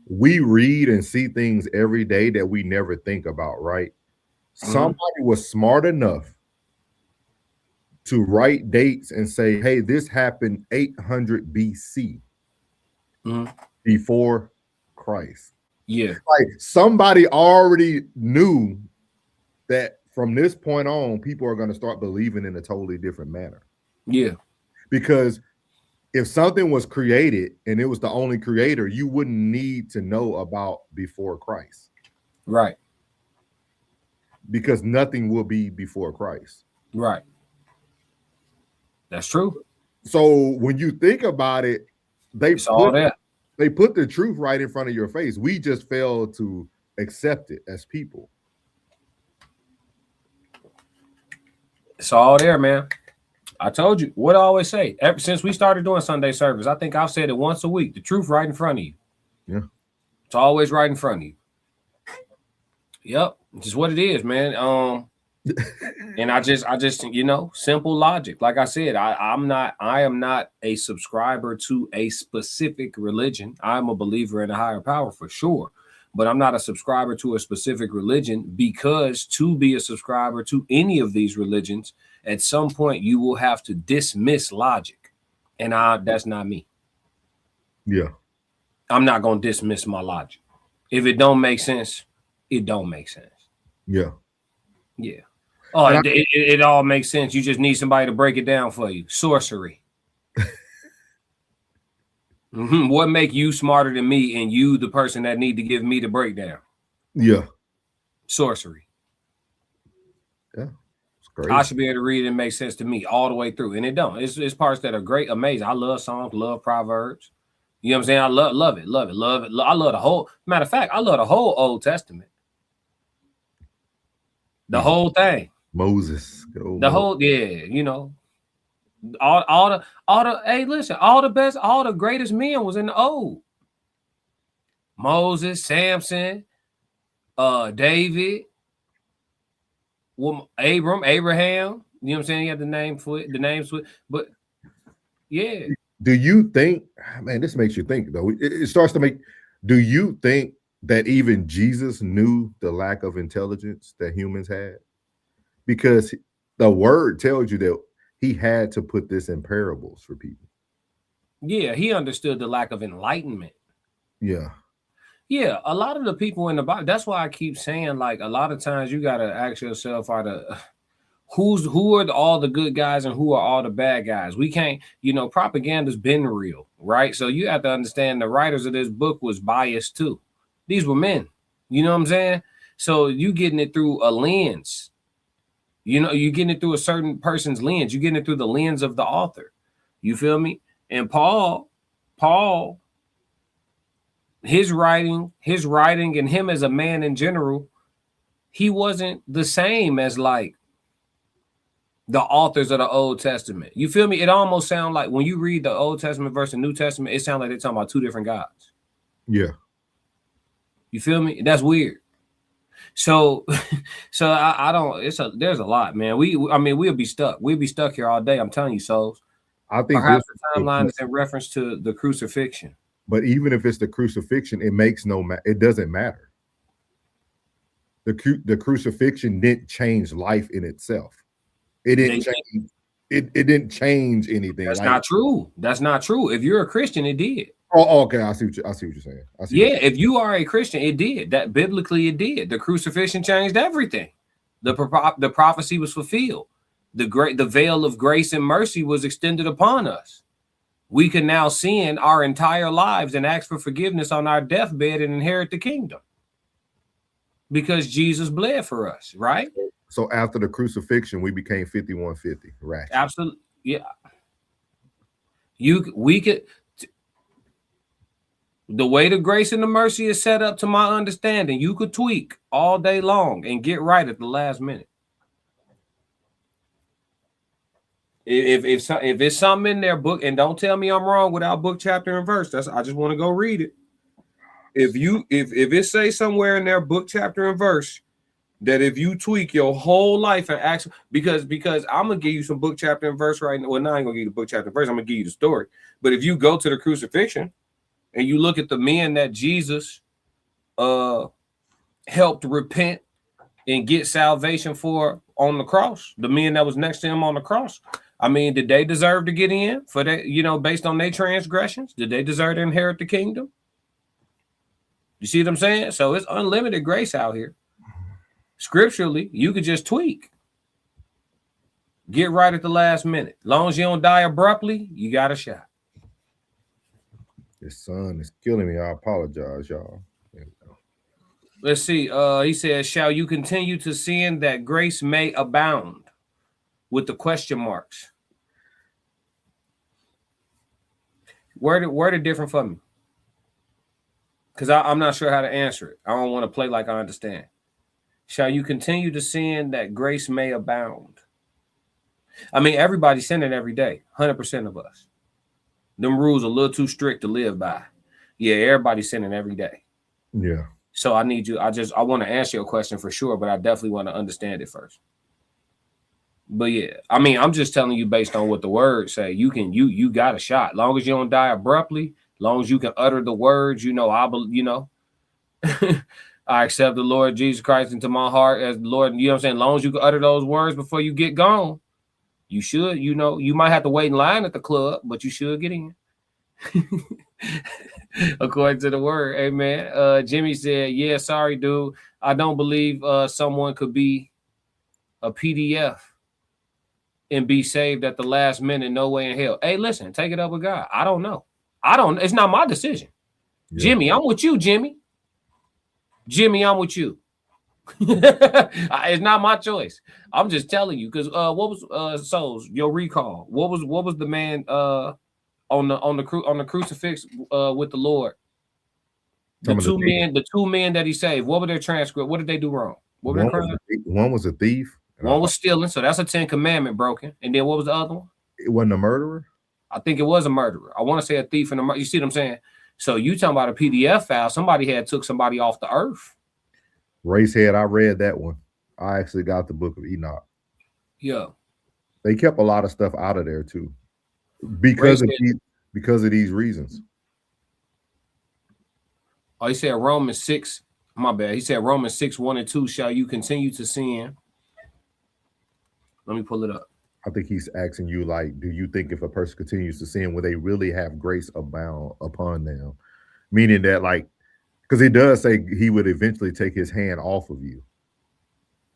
we read and see things every day that we never think about, right? Somebody was smart enough to write dates and say, hey, this happened 800 BC before Christ. Yeah. Like somebody already knew that from this point on, people are going to start believing in a totally different manner. Yeah. Because if something was created and it was the only creator, you wouldn't need to know about before Christ. Right. Because nothing will be before Christ. Right. That's true. So when you think about it, they put the truth right in front of your face. We just fail to accept it as people. It's all there, man. I told you what I always say. Ever since we started doing Sunday service, I think I've said it once a week. The truth right in front of you. Yeah. It's always right in front of you. Yep. It's just what it is, man. And I just, simple logic. Like I said, I am not a subscriber to a specific religion. I'm a believer in a higher power for sure. But I'm not a subscriber to a specific religion, because to be a subscriber to any of these religions, at some point you will have to dismiss logic. And that's not me. Yeah. I'm not going to dismiss my logic. If it don't make sense, it don't make sense. Yeah. Yeah. Oh, it all makes sense. You just need somebody to break it down for you. Sorcery. What make you smarter than me and you the person that need to give me the breakdown? Yeah. Sorcery. Yeah. It's great. I should be able to read it and make sense to me all the way through. And it don't. It's parts that are great, amazing. I love Psalms, love Proverbs. You know what I'm saying? I love it. I love the whole, matter of fact, I love the whole Old Testament. The whole thing. Moses. Whole, all the hey, listen, all the greatest men was in the old. Moses, Samson, David, Abraham. You know what I'm saying? He had the names for it, but yeah. Do you think, man, this makes you think though. It starts to make, do you think that even Jesus knew the lack of intelligence that humans had? Because the word tells you that he had to put this in parables for people. Yeah, he understood the lack of enlightenment. Yeah. Yeah, a lot of the people in the Bible. That's why I keep saying, like, a lot of times you gotta ask yourself, who are all the good guys and who are all the bad guys? We can't, propaganda's been real, right? So you have to understand the writers of this book was biased too. These were men, you know what I'm saying? So you getting it through a lens, you getting it through a certain person's lens. You getting it through the lens of the author. You feel me? And Paul, his writing, and him as a man in general, he wasn't the same as like the authors of the Old Testament. You feel me? It almost sounds like when you read the Old Testament versus the New Testament, it sounds like they're talking about two different gods. Yeah. You feel me? That's weird. So I don't. There's a lot, man. We'll be stuck. We'll be stuck here all day. I'm telling you, souls. I think perhaps the timeline is in reference to the crucifixion. But even if it's the crucifixion, it doesn't matter. The crucifixion didn't change life in itself. It didn't change. It didn't change anything. That's not true. That's not true. If you're a Christian, it did. Oh, okay. I see what you're saying. If you are a Christian, it did. That biblically, it did. The crucifixion changed everything. The prophecy was fulfilled. The veil of grace and mercy was extended upon us. We can now sin our entire lives and ask for forgiveness on our deathbed and inherit the kingdom because Jesus bled for us, right? So after the crucifixion, we became 5150, right? Absolutely, yeah. We could. The way the grace and the mercy is set up, to my understanding, you could tweak all day long and get right at the last minute. If it's something in their book, and don't tell me I'm wrong without book, chapter, and verse. I just want to go read it. If it says somewhere in their book, chapter, and verse that if you tweak your whole life and ask, because I'm gonna give you some book, chapter, and verse right now. Well, now I ain't gonna give you the book, chapter, and verse. I'm gonna give you the story. But if you go to the crucifixion and you look at the men that Jesus helped repent and get salvation for on the cross, the men that was next to him on the cross, I mean, did they deserve to get in for that, based on their transgressions? Did they deserve to inherit the kingdom? You see what I'm saying? So it's unlimited grace out here. Scripturally, you could just tweak. Get right at the last minute. Long as you don't die abruptly, you got a shot. This sun is killing me. I apologize, y'all. Let's see. He says, shall you continue to sin that grace may abound? With the question marks. Word it different for me. Because I'm not sure how to answer it. I don't want to play like I understand. Shall you continue to sin that grace may abound? I mean, everybody's sinning every day. 100% of us. Them rules are a little too strict to live by. Yeah, everybody's sinning every day. Yeah. So I need you. I want to answer your question for sure, but I definitely want to understand it first. But yeah, I mean, I'm just telling you based on what the words say. You got a shot. Long as you don't die abruptly, long as you can utter the words, I accept the Lord Jesus Christ into my heart as Lord. You know what I'm saying? Long as you can utter those words before you get gone, you should, you might have to wait in line at the club, but you should get in. According to the word. Amen. Jimmy said, yeah, sorry, dude. I don't believe someone could be a PDF and be saved at the last minute. No way in hell. Hey, listen, take it up with God. I don't know. It's not my decision. Yeah. Jimmy, I'm with you, Jimmy. I'm with you. It's not my choice. I'm just telling you, because what was Souls, your recall? What was the man on the crucifix with the Lord? The two men that he saved. What were their transcript? What did they do wrong? What were their crimes? One was a thief. One was stealing, so that's a 10 commandment broken. And then what was the other one? It wasn't a murderer? I think it was a murderer. I want to say a thief and a murderer. You see what I'm saying? So you talking about a PDF file, somebody had took somebody off the earth. Racehead, I read that one. I actually got the book of Enoch. Yeah. They kept a lot of stuff out of there too. Because of these reasons. Oh, he said Romans 6. My bad. He said Romans 6, 1 and 2. Shall you continue to sin? Let me pull it up. I think he's asking you, like, do you think if a person continues to sin, will they really have grace abound upon them? Meaning that, like, Because he does say he would eventually take his hand off of you.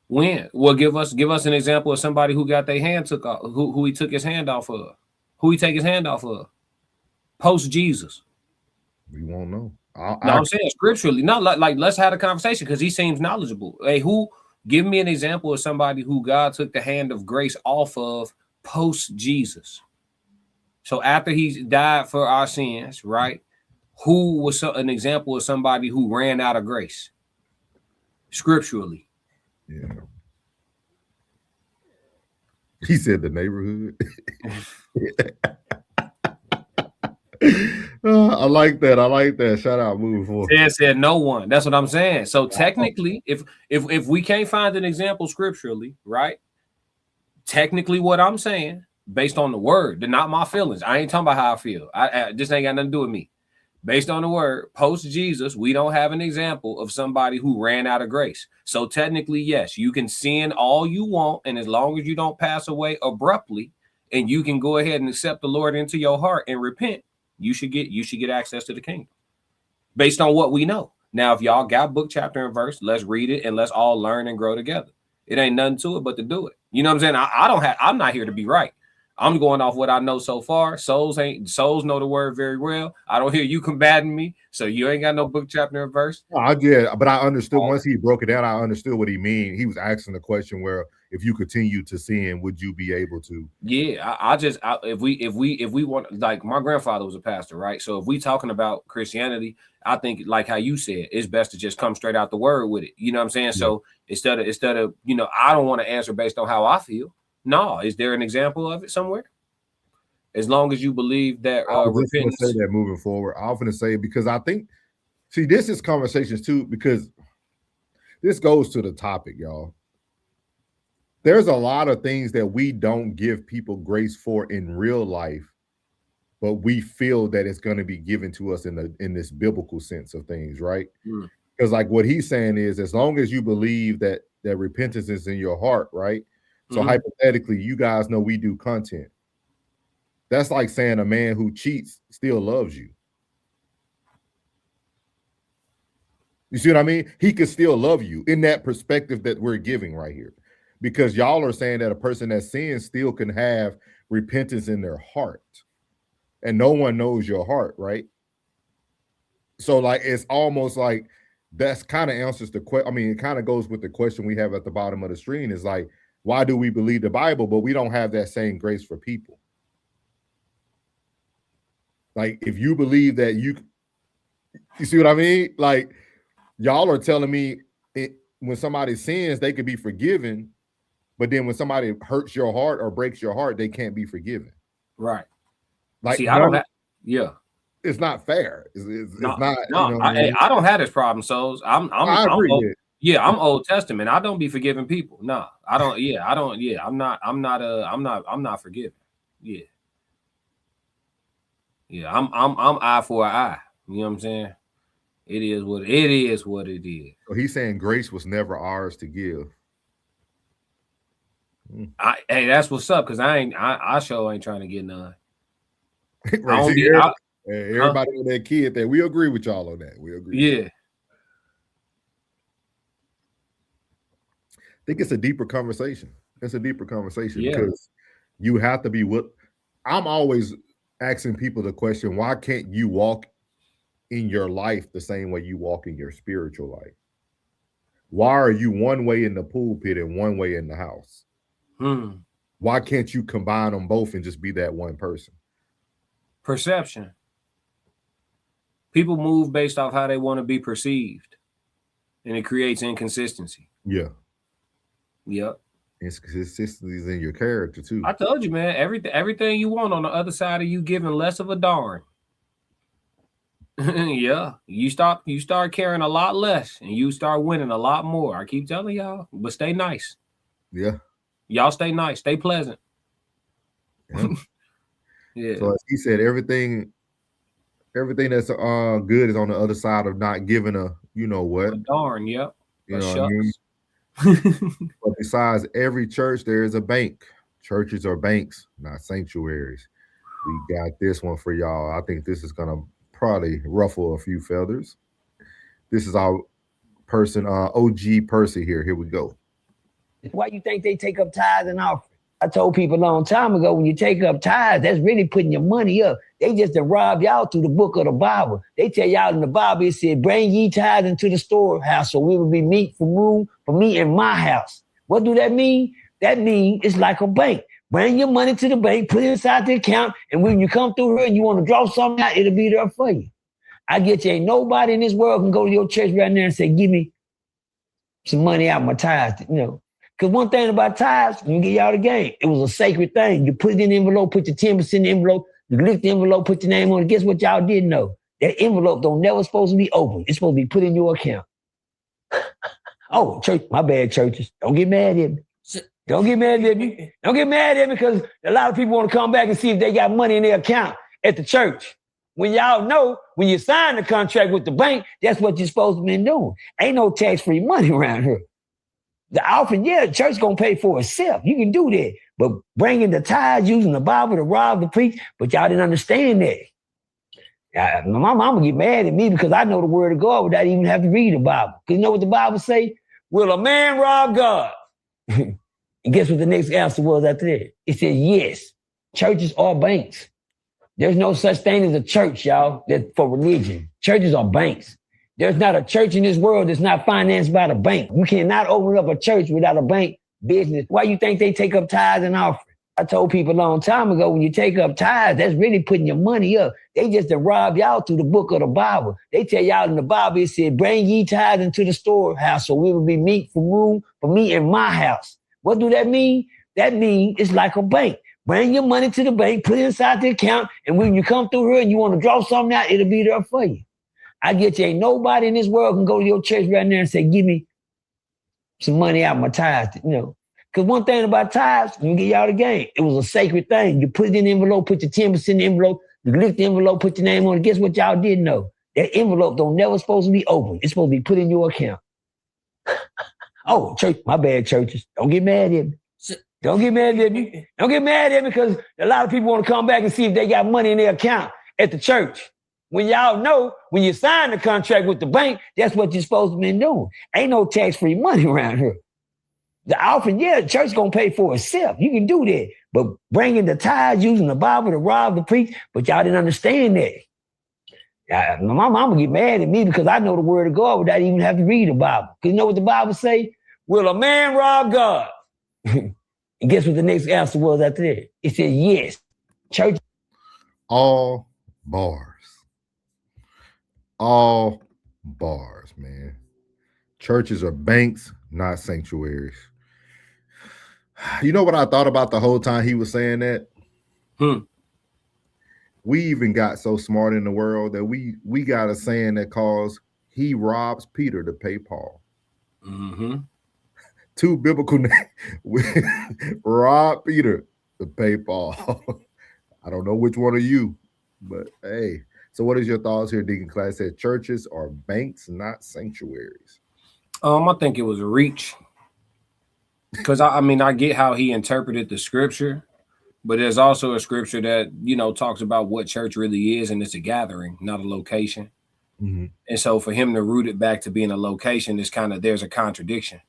When? Well, give us an example of somebody who got their hand took off, who he took his hand off of. Who he take his hand off of? Post Jesus. We won't know. I'm saying scripturally. No, like let's have a conversation because he seems knowledgeable. Hey, give me an example of somebody who God took the hand of grace off of post Jesus. So after he died for our sins, right? Who was an example of somebody who ran out of grace? Scripturally. Yeah. He said the neighborhood. I like that. I like that. Shout out, moving forward. Said no one. That's what I'm saying. So technically, if we can't find an example scripturally, right? Technically, what I'm saying, based on the word, not my feelings. I ain't talking about how I feel. I this ain't got nothing to do with me. Based on the word, post Jesus, we don't have an example of somebody who ran out of grace. So technically, yes, you can sin all you want, and as long as you don't pass away abruptly, and you can go ahead and accept the Lord into your heart and repent, you should get access to the kingdom. Based on what we know. Now, if y'all got book, chapter, and verse, let's read it and let's all learn and grow together. It ain't nothing to it but to do it. You know what I'm saying? I'm not here to be right. I'm going off what I know so far. Souls know the word very well. I don't hear you combating me, so you ain't got no book, chapter, and verse. But I understood once he broke it down. I understood what he mean. He was asking the question where if you continue to sin, would you be able to? Yeah, if we want, like my grandfather was a pastor, right? So if we talking about Christianity, I think like how you said, it's best to just come straight out the word with it. You know what I'm saying? Yeah. So instead of I don't want to answer based on how I feel. No, is there an example of it somewhere? As long as you believe that I was just going to say that moving forward. I'm going to say because I think, this is conversations too, because this goes to the topic, y'all. There's a lot of things that we don't give people grace for in real life, but we feel that it's going to be given to us in this biblical sense of things, right? Because like what he's saying is, as long as you believe that repentance is in your heart, right? So hypothetically, you guys know we do content. That's like saying a man who cheats still loves you. You see what I mean? He could still love you in that perspective that we're giving right here. Because y'all are saying that a person that sins still can have repentance in their heart. And no one knows your heart, right? So like, it's almost like that's kind of answers the question. I mean, it kind of goes with the question we have at the bottom of the screen is like, why do we believe the Bible, but we don't have that same grace for people? Like, if you believe that you see what I mean? Like, y'all are telling me when somebody sins, they could be forgiven, but then when somebody hurts your heart or breaks your heart, they can't be forgiven. Right. Like, see, I don't have, yeah. It's not fair. It's not. No, I don't have this problem, Souls. I agree. I'm Old Testament. I don't be forgiving people. No, I don't. Yeah, I don't. Yeah, I'm not forgiving. Yeah. Yeah, I'm eye for an eye. You know what I'm saying? It is what it is. So he's saying grace was never ours to give. Hey, that's what's up, because I sure ain't trying to get none. Right, everybody with that kid there, we agree with y'all on that. We agree. Yeah. I think it's a deeper conversation. It's a deeper conversation because you have to be I'm always asking people the question, why can't you walk in your life the same way you walk in your spiritual life? Why are you one way in the pulpit and one way in the house? Why can't you combine them both and just be that one person? Perception. People move based off how they want to be perceived, and it creates inconsistency. Yeah. Yep. Inconsistencies in your character too. I told you, man. Everything you want on the other side of you giving less of a darn. Yeah, you start caring a lot less, and you start winning a lot more. I keep telling y'all, but stay nice. Yeah. Y'all stay nice, stay pleasant. Yeah. Yeah. So as he said, everything that's good is on the other side of not giving a what. A darn, yep. You know what I mean? But besides every church, there is a bank. Churches are banks, not sanctuaries. We got this one for y'all. I think this is gonna probably ruffle a few feathers. This is our person, OG Percy here. Here we go. Why you think they take up tithes and offerings? I told people a long time ago, when you take up tithes, that's really putting your money up. They just rob y'all through the book of the Bible. They tell y'all in the Bible, it said, bring ye tithes into the storehouse, so we will be meat for room for me in my house. What do that mean? That means it's like a bank. Bring your money to the bank, put it inside the account, and when you come through here and you want to draw something out, it'll be there for you. I get you, ain't nobody in this world can go to your church right now and say, give me some money out of my tithes, you know. Because one thing about tithes, let me get y'all the game. It was a sacred thing. You put it in the envelope, put your 10% in the envelope, you lift the envelope, put your name on it. Guess what y'all didn't know? That envelope don't never supposed to be open. It's supposed to be put in your account. Oh, church, my bad, churches. Don't get mad at me. Don't get mad at me. Don't get mad at me because a lot of people want to come back and see if they got money in their account at the church. When y'all know, when you sign the contract with the bank, that's what you're supposed to be doing. Ain't no tax-free money around here. The offering, yeah, the church gonna pay for itself. You can do that. But bringing the tithes, using the Bible to rob the preach, but y'all didn't understand that. My mama get mad at me because I know the word of God without even having to read the Bible. Because you know what the Bible say? Will a man rob God? And guess what the next answer was after that? It said yes. Churches are banks. There's no such thing as a church, y'all, that for religion. Churches are banks. There's not a church in this world that's not financed by the bank. You cannot open up a church without a bank business. Why you think they take up tithes and offerings? I told people a long time ago, when you take up tithes, that's really putting your money up. They just rob y'all through the book of the Bible. They tell y'all in the Bible, it said, bring ye tithes into the storehouse, so we will be meat for room for me in my house. What do that mean? That means it's like a bank. Bring your money to the bank, put it inside the account, and when you come through here and you want to draw something out, it'll be there for you. I get you, ain't nobody in this world can go to your church right now and say, give me some money out of my tithes, you know. Because one thing about tithes, let me get y'all the game. It was a sacred thing. You put it in the envelope, put your 10% in the envelope, you lift the envelope, put your name on it. Guess what y'all didn't know? That envelope don't never supposed to be open. It's supposed to be put in your account. Oh, church, my bad, churches. Don't get mad at me. Don't get mad at me. Don't get mad at me because a lot of people want to come back and see if they got money in their account at the church. When y'all know, when you sign the contract with the bank, that's what you're supposed to be doing. Ain't no tax-free money around here. The offering, yeah, the church gonna pay for itself. You can do that. But bringing the tithes, using the Bible to rob the preach, but y'all didn't understand that. My mama get mad at me because I know the word of God without even having to read the Bible. Because you know what the Bible say? Will a man rob God? And guess what the next answer was after that? It said yes. Church. All bars. All bars, man. Churches are banks, not sanctuaries. You know what I thought about the whole time he was saying that? We even got so smart in the world that we got a saying that calls he robs Peter to pay Paul. Mm-hmm. Two biblical names. Rob Peter to pay Paul. I don't know which one of you, but hey. So what is your thoughts here, Deacon Class? Said churches are banks, not sanctuaries. I think it was a reach. Because I mean, I get how he interpreted the scripture, but there's also a scripture that, you know, talks about what church really is, and it's a gathering, not a location. Mm-hmm. And so for him to root it back to being a location is kind of, there's a contradiction.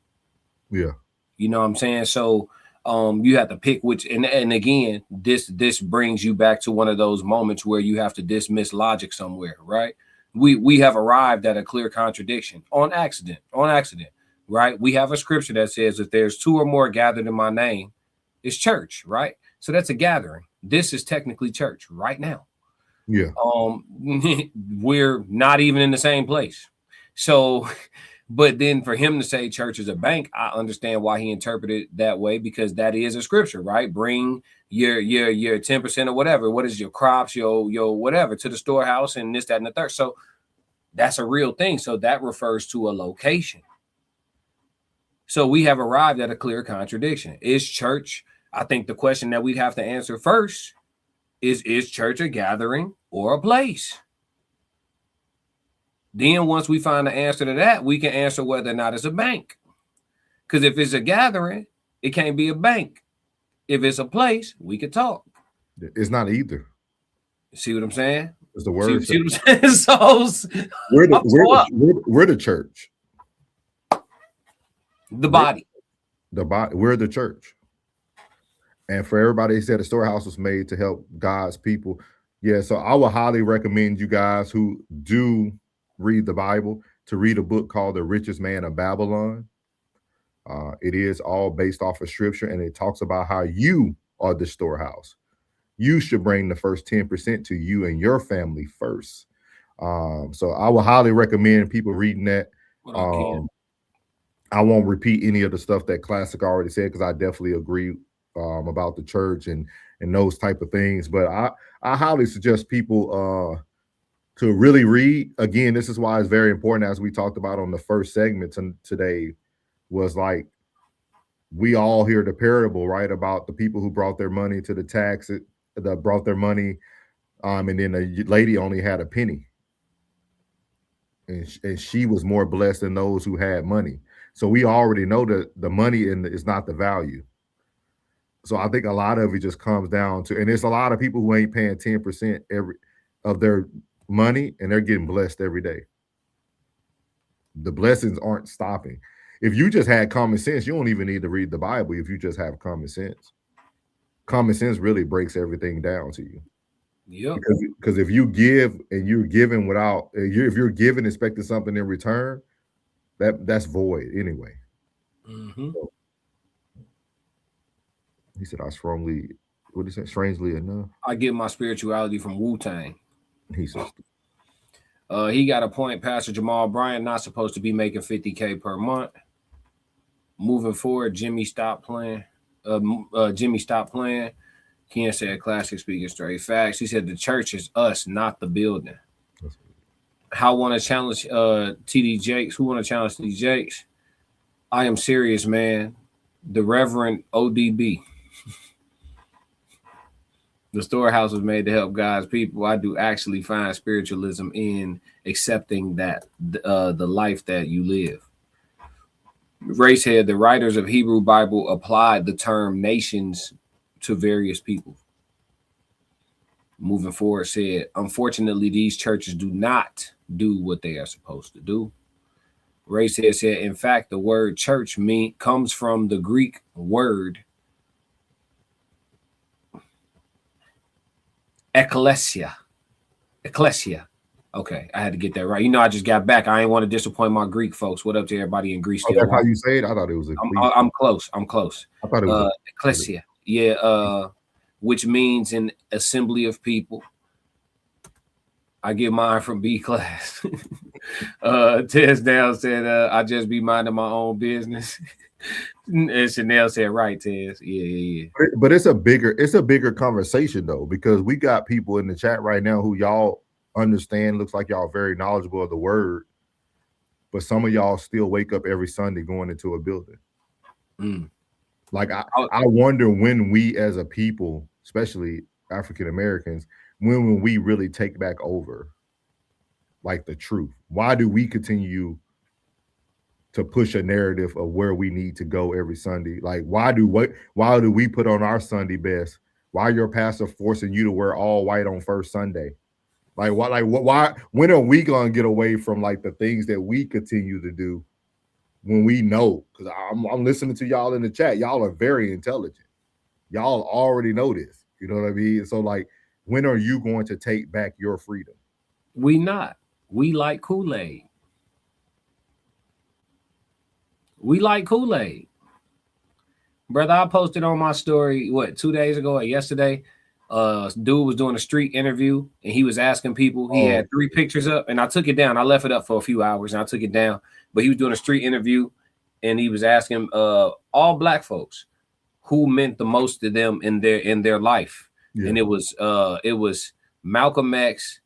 Yeah. You know what I'm saying? So you have to pick which, and again, this brings you back to one of those moments where you have to dismiss logic somewhere, right? We have arrived at a clear contradiction on accident, right? We have a scripture that says if there's two or more gathered in my name, it's church, right? So that's a gathering. This is technically church right now. Yeah. We're not even in the same place. So, but then for him to say church is a bank, I understand why he interpreted it that way, because that is a scripture, right? Bring your 10% or whatever. What is your crops, your whatever to the storehouse and this, that, and the third. So that's a real thing. So that refers to a location. So we have arrived at a clear contradiction. Is church? I think the question that we'd have to answer first is church a gathering or a place? Then once we find the answer to that, we can answer whether or not it's a bank. Because if it's a gathering, it can't be a bank. If it's a place, we could talk. It's not either. See what I'm saying? It's the word. See what I'm saying? So We're the church. The body. The body. We're the church. And for everybody, he said the storehouse was made to help God's people. Yeah, so I would highly recommend you guys who do read the Bible to read a book called The Richest Man of Babylon. It is all based off of scripture, and it talks about how you are the storehouse. You should bring the first 10% to you and your family first. So I would highly recommend people reading that. I won't repeat any of the stuff that Classic already said, because I definitely agree about the church and those type of things. But I highly suggest people to really read. Again, this is why it's very important, as we talked about on the first segment today, was like, we all hear the parable, right, about the people who brought their money to the tax, that brought their money, and then a lady only had a penny, and she was more blessed than those who had money. So we already know that the money is not the value. So I think a lot of it just comes down to, and there's a lot of people who ain't paying 10% of their money, and they're getting blessed every day. The blessings aren't stopping. If you just had common sense, you don't even need to read the Bible. If you just have common sense really breaks everything down to you. Yeah. Because if you give and you're giving if you're giving expecting something in return, that's void anyway. So, he said, what did he say? Strangely enough, I get my spirituality from Wu-Tang. He says, he got a point. Pastor Jamal Bryant not supposed to be making $50K per month. Moving forward, Jimmy stopped playing. Ken said, Classic speaking straight facts. He said the church is us, not the building. How want to challenge TD Jakes? Who want to challenge TD Jakes? I am serious, man. The Reverend ODB. The storehouse was made to help God's people. I do actually find spiritualism in accepting that the life that you live. Racehead, the writers of Hebrew Bible applied the term nations to various people. Moving forward, said, unfortunately, these churches do not do what they are supposed to do. Racehead said, in fact, the word church comes from the Greek word ecclesia. Okay, I had to get that right. You know, I just got back. I ain't want to disappoint my Greek folks. What up to everybody in Greece? Oh, that's how you say it? I thought it was I'm close. I thought it was ecclesia. Yeah, which means an assembly of people. I get mine from B class. Tez Down said, I just be minding my own business. And Chanel said, right, Tez. Yeah. But it's a bigger conversation though, because we got people in the chat right now who y'all understand, looks like y'all very knowledgeable of the word, but some of y'all still wake up every Sunday going into a building. Like I wonder when we as a people, especially African Americans, when we really take back over like the truth. Why do we continue to push a narrative of where we need to go every Sunday? Like why do we put on our Sunday best? Why your pastor forcing you to wear all white on first Sunday? Why when are we gonna get away from like the things that we continue to do when we know? Because I'm listening to y'all in the chat. Y'all are very intelligent. Y'all already know this. You know what I mean? So like, when are you going to take back your freedom? We not. We like Kool-Aid. Brother, I posted on my story, 2 days ago or yesterday? Dude was doing a street interview and he was asking people. He had 3 pictures up and I took it down. I left it up for a few hours and I took it down. But he was doing a street interview and he was asking all black folks who meant the most to them in their life. Yeah. And it was Malcolm X,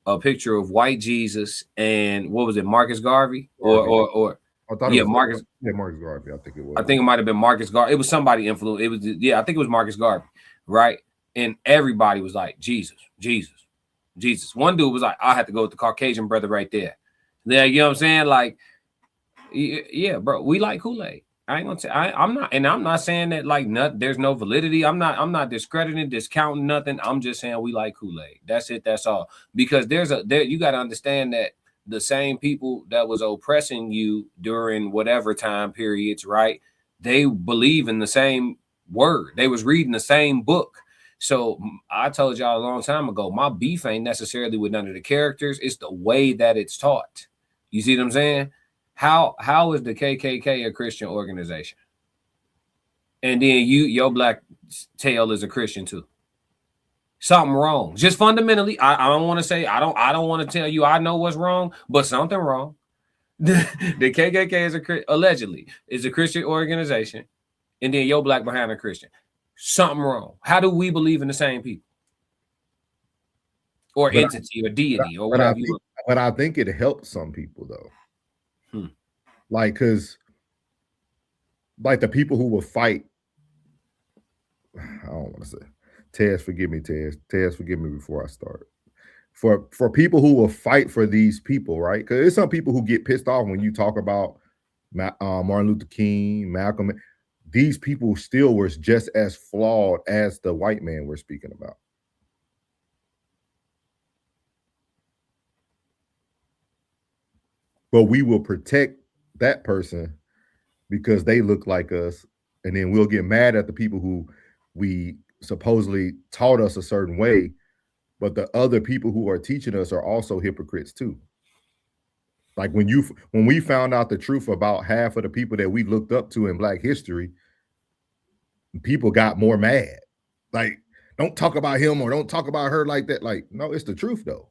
a picture of white Jesus, and what was it, Marcus Garvey? Or I thought Marcus Garvey. I think it was. I think it might have been Marcus Garvey. It was somebody influenced. It was I think it was Marcus Garvey, right? And everybody was like, Jesus. One dude was like, I have to go with the Caucasian brother right there. Yeah, you know what I'm saying? Like, yeah, bro, we like Kool-Aid. I ain't gonna I'm not saying that like there's no validity. I'm not discrediting, discounting nothing. I'm just saying we like Kool-Aid. That's it, that's all. Because you got to understand that the same people that was oppressing you during whatever time periods, right? They believe in the same word. They was reading the same book. So I told y'all a long time ago, my beef ain't necessarily with none of the characters. It's the way that it's taught. You see what I'm saying? How is the KKK a Christian organization? And then your black tail is a Christian too. Something wrong. Just fundamentally, I don't want to say I don't want to tell you I know what's wrong, but something wrong. The KKK is allegedly is a Christian organization, and then your black behind a Christian. Something wrong. How do we believe in the same people? Or entity or deity or whatever but I think it helps some people though. Like, because like the people who will fight, I don't want to say, Tez, forgive me, Tez, forgive me before I start. For people who will fight for these people, right? Because there's some people who get pissed off when you talk about Martin Luther King, Malcolm. These people still were just as flawed as the white man we're speaking about. But we will protect that person because they look like us, and then we'll get mad at the people who we supposedly taught us a certain way, but the other people who are teaching us are also hypocrites too. Like when we found out the truth about half of the people that we looked up to in Black history, people got more mad. Like, don't talk about him or don't talk about her like that. Like, no, it's the truth though.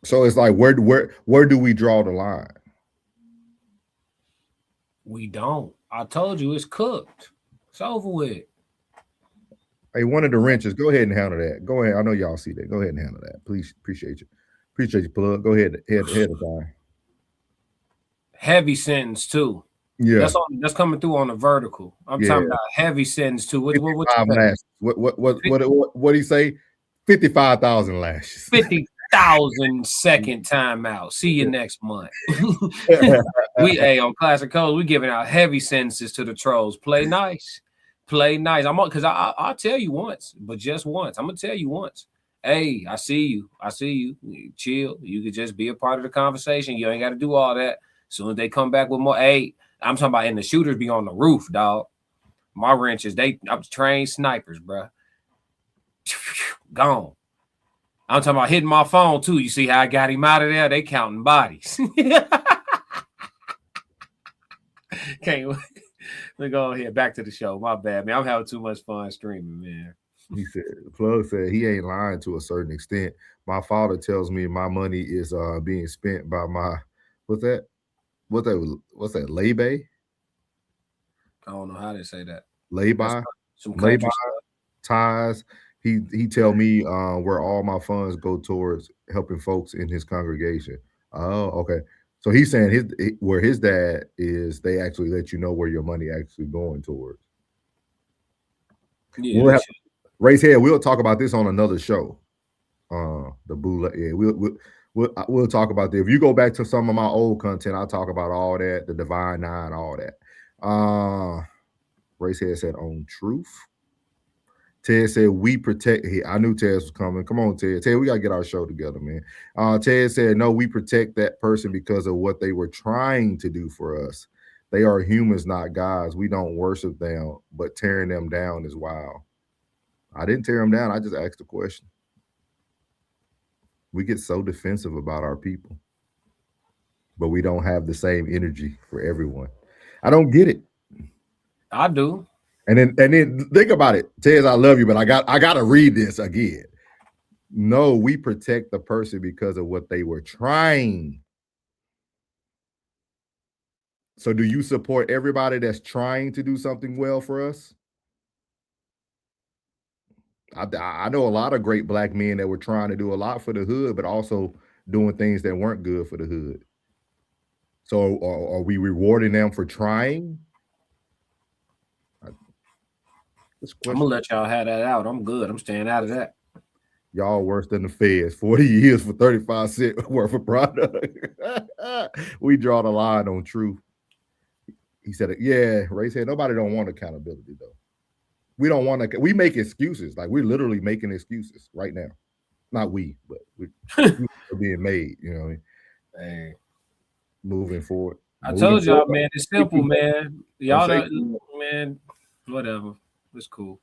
So it's like, where do we draw the line? We don't. I told you it's cooked. It's over with. Hey, one of the wrenches, go ahead and handle that. Go ahead. I know y'all see that. Go ahead and handle that. Please, appreciate you. Appreciate you, plug. Go ahead of time. Heavy sentence too. Yeah, that's coming through on the vertical. I'm talking about heavy sentence too. What he say? 55,000 lashes. 50,000 second timeout. See you next month. We on Classic Codes, we giving out heavy sentences to the trolls. Play nice. Play nice. I'll tell you once, but just once. I'm gonna tell you once. Hey, I see you. Chill. You could just be a part of the conversation. You ain't got to do all that. As soon as they come back with more, hey, I'm talking about, and the shooters be on the roof, dog. My wrenches, I'm trained snipers, bro. Gone. I'm talking about hitting my phone too. You see how I got him out of there? They counting bodies. Can't wait. Let's go here. Back to the show. My bad, man. I'm having too much fun streaming, man. He said, Plug said he ain't lying to a certain extent. My father tells me my money is being spent by my what's that? Lay-by? I don't know how they say that. Lay-by? Some country ties. He tell me where all my funds go towards helping folks in his congregation. Oh, okay. So he's saying where his dad is, they actually let you know where your money actually going towards. Yeah, we'll raise head. We'll talk about this on another show. The Bula. Yeah, we'll talk about that. If you go back to some of my old content, I'll talk about all that, the Divine Nine, all that. Race head said on truth. Ted said we protect. I knew Ted was coming. Come on, Ted. Ted, we gotta get our show together, man. Ted said no, we protect that person because of what they were trying to do for us. They are humans, not gods. We don't worship them, but tearing them down is wild. I didn't tear them down. I just asked a question. We get so defensive about our people, but we don't have the same energy for everyone. I don't get it. I do. And then think about it. Tez, I love you, but I got to read this again. No, we protect the person because of what they were trying. So do you support everybody that's trying to do something well for us? I know a lot of great Black men that were trying to do a lot for the hood, but also doing things that weren't good for the hood. So are we rewarding them for trying? I'm gonna let y'all have that out. I'm good. I'm staying out of that. Y'all worse than the feds. 40 years for 35 cents worth of product. We draw the line on truth. He said, yeah, Ray said, nobody don't want accountability, though. We don't want to. We make excuses. Like, we're literally making excuses right now. Not we, but we're being made, you know what I mean? Hey. Moving forward. I told y'all, man, it's simple, man. Y'all don't, man, whatever. It's cool.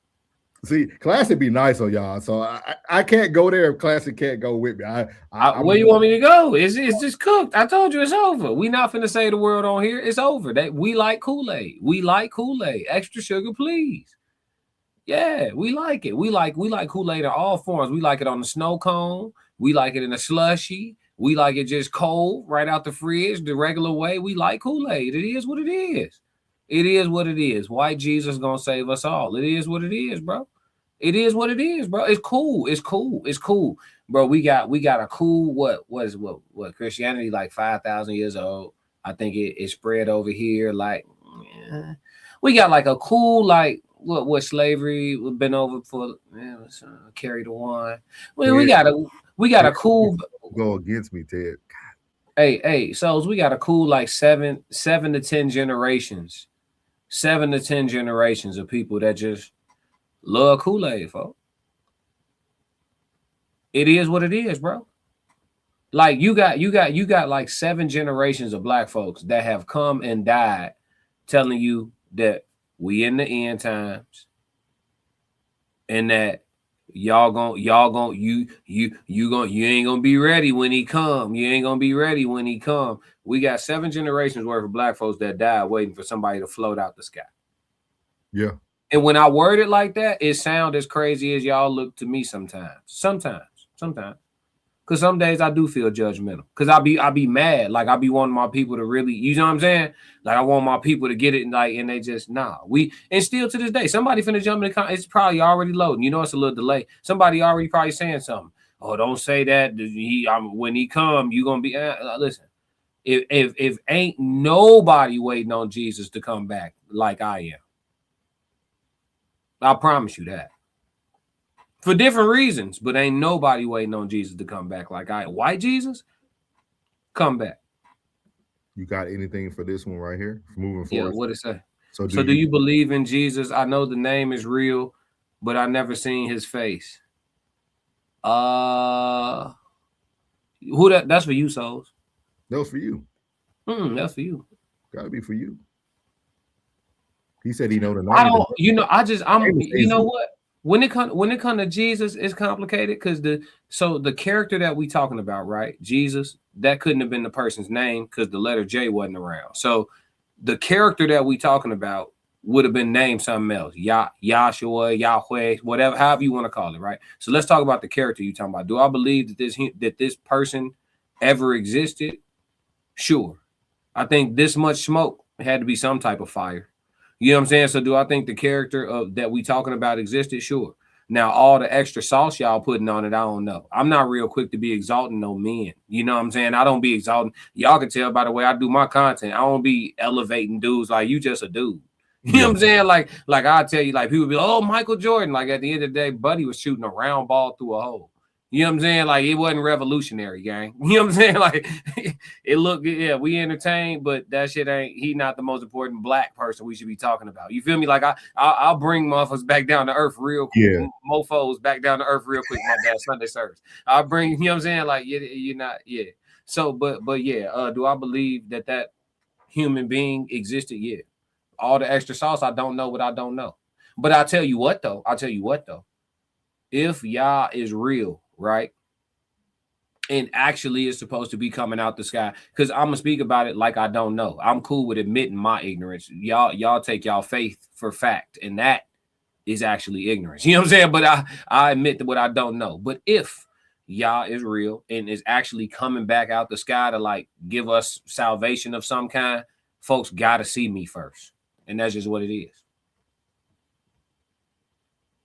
See, Classic be nice on y'all, so I can't go there if Classic can't go with me. Where you want me to go? It's just cooked. I told you it's over. We not finna say the word on here. It's over. That we like Kool-Aid. We like Kool-Aid. Extra sugar, please. Yeah, we like it. We like Kool-Aid in all forms. We like it on the snow cone. We like it in a slushy. We like it just cold, right out the fridge, the regular way. We like Kool-Aid. It is what it is. It is what it is. White Jesus gonna save us all. It is what it is, bro. It is what it is, bro. It's cool. It's cool. It's cool, bro. We got a cool what Christianity like 5,000 years old. I think it spread over here like we got like a cool like what slavery been over for carry the one. Well, we got a cool go against me, Ted. Hey, so we got a cool like 7 to 10 generations. 7 to 10 generations of people that just love Kool-Aid, folks. It is what it is, bro. Like you got like 7 generations of black folks that have come and died telling you that we in the end times and that you ain't gonna be ready when he come. You ain't gonna be ready when he come. We got 7 generations worth of black folks that died waiting for somebody to float out the sky. Yeah. And when I word it like that, it sounds as crazy as y'all look to me sometimes. Sometimes. Because some days I do feel judgmental. Because I be mad. Like I be wanting my people to really, you know what I'm saying? Like I want my people to get it and they just, and still to this day, somebody finna jump in the comment. It's probably already loading. You know, it's a little delay. Somebody already probably saying something. Oh, don't say that. When he come, you gonna be, listen, if ain't nobody waiting on Jesus to come back like I am. I promise you that. For different reasons, but ain't nobody waiting on Jesus to come back like I am. White Jesus, come back. You got anything for this one right here? Moving forward. Yeah, what it say? So do you believe in Jesus? I know the name is real, but I never seen his face. Who that's for you, Souls? That was for you. That's for you. Gotta be for you. He said he know the name. I don't, you know what? When it comes to Jesus, it's complicated because the character that we talking about, right? Jesus, that couldn't have been the person's name because the letter J wasn't around. So the character that we talking about would have been named something else. Yahshua, Yahweh, whatever, however you want to call it, right? So let's talk about the character you talking about. Do I believe that this person ever existed? Sure. I think this much smoke had to be some type of fire. You know what I'm saying? So do I think the character that we talking about existed? Sure. Now, all the extra sauce y'all putting on it, I don't know. I'm not real quick to be exalting no men. You know what I'm saying? I don't be exalting. Y'all can tell by the way I do my content. I don't be elevating dudes like you just a dude. You know what I'm saying? Like I tell you, like people be like, oh, Michael Jordan. Like at the end of the day, Buddy was shooting a round ball through a hole. You know what I'm saying? Like it wasn't revolutionary, gang. You know what I'm saying? Like it looked, yeah, we entertained, but that shit he not the most important black person we should be talking about. You feel me? Like I'll bring motherfuckers back down to earth real quick. Yeah. Mofos back down to earth real quick, my dad Sunday service. I'll bring, you know what I'm saying? Like you're not, yeah. So, but yeah, do I believe that human being existed? Yeah. All the extra sauce, I don't know what I don't know. But I'll tell you what though. If Yah is real, right? And actually is supposed to be coming out the sky. Because I'm gonna speak about it like I don't know. I'm cool with admitting my ignorance. Y'all take y'all faith for fact, and that is actually ignorance. You know what I'm saying? But I admit that what I don't know. But if Yah is real and is actually coming back out the sky to like give us salvation of some kind, folks gotta see me first. And that's just what it is.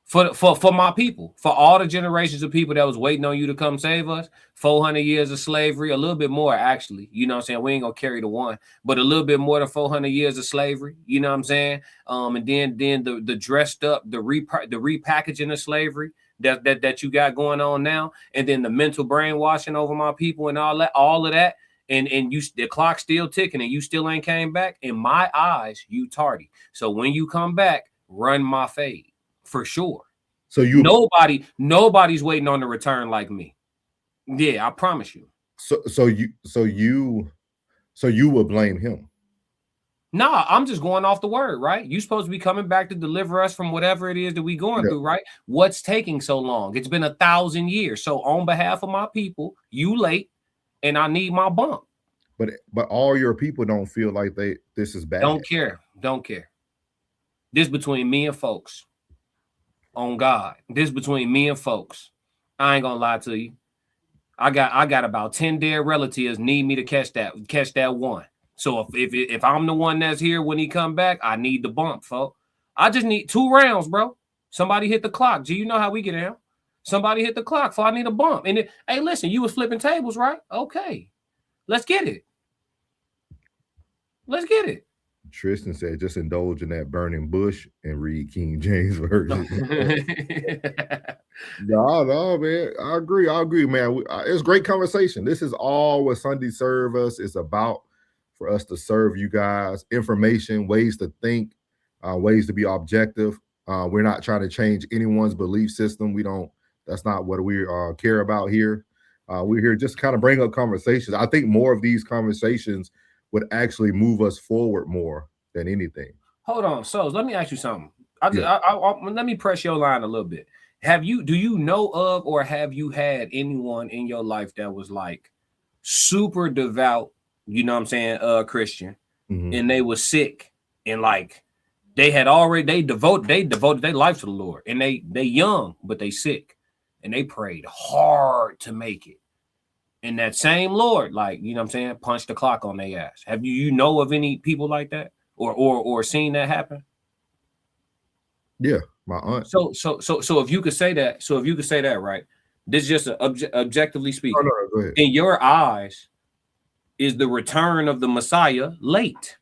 For my people, for all the generations of people that was waiting on you to come save us, 400 years of slavery, a little bit more actually, you know what I'm saying? We ain't gonna carry the one, but a little bit more than 400 years of slavery, you know what I'm saying? And then the dressed up, the repackaging of slavery, that you got going on now, and then the mental brainwashing over my people and all of that, and you the clock's still ticking and you still ain't came back. In my eyes, you tardy. So when you come back, run my fade for sure. So you nobody's waiting on the return like me. Yeah, I promise you. So you would blame him. Nah, I'm just going off the word, right? You supposed to be coming back to deliver us from whatever it is that we going through, right? What's taking so long? It's been 1,000 years. So on behalf of my people, you late, and I need my bump. But all your people don't feel like this is bad. Don't care. This between me and folks. On God, this between me and folks. I ain't gonna lie to you. I got about 10 dead relatives need me to catch that one. So if I'm the one that's here when he come back, I need the bump, folks. I just need 2 rounds, bro. Somebody hit the clock. G, you know how we get down. Somebody hit the clock, so I need a bump. And hey, listen, you was flipping tables, right? Okay, let's get it. Tristan said, just indulge in that burning bush and read King James version. No, man. I agree, man. It's great conversation. This is all what Sunday serve us. It's about for us to serve you guys information, ways to think, ways to be objective. We're not trying to change anyone's belief system. That's not what we care about here. We're here just kind of bring up conversations. I think more of these conversations would actually move us forward more than anything. Hold on, so let me ask you something. Let me press your line a little bit. Do you know of or have you had anyone in your life that was like super devout, you know what I'm saying, Christian, and they were sick and like they devoted their life to the Lord, and they young but they sick and they prayed hard to make it. And that same Lord, like, you know what I'm saying, punched the clock on their ass. Have you know of any people like that or seen that happen? Yeah, my aunt. So if you could say that, right? This is just objectively speaking. No, go ahead. In your eyes, is the return of the Messiah late?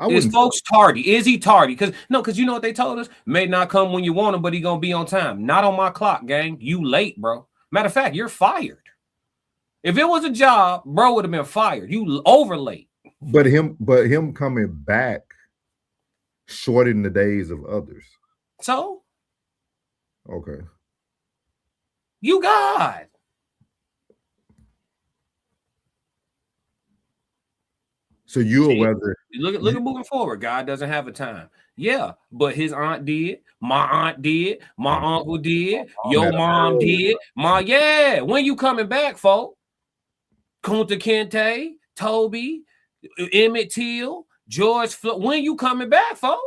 Is folks tardy? Is he tardy? Because you know what they told us? May not come when you want him, but he gonna be on time. Not on my clock, gang. You late, bro. Matter of fact, you're fired. If it was a job, bro would have been fired. You over late. But him coming back shortened the days of others. So? Okay. You God. So you're whether look at moving forward. God doesn't have a time. Yeah, but his aunt did, my aunt did, my uncle did, your mom did, when you coming back, folks? Kunta Kinte, Toby, Emmett Till, George Floyd, when you coming back, folks?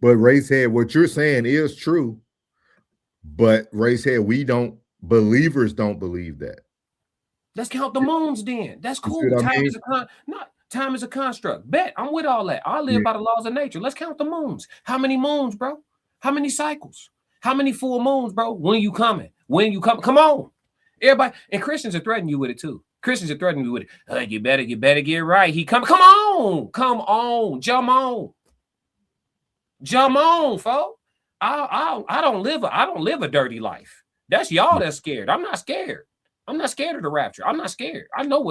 But Racehead, what you're saying is true. But Racehead, believers don't believe that. Let's count the moons then. That's cool. Time is a construct. Bet I'm with all that. I live by the laws of nature. Let's count the moons. How many moons, bro? How many cycles? How many full moons, bro? When you coming? Come on. Everybody, and Christians are threatening you with it too. Christians are threatening you with it. You better get right. He come on, jump on, folks. I don't live a dirty life. That's y'all that's scared. I'm not scared. I'm not scared of the rapture. I'm not scared. I know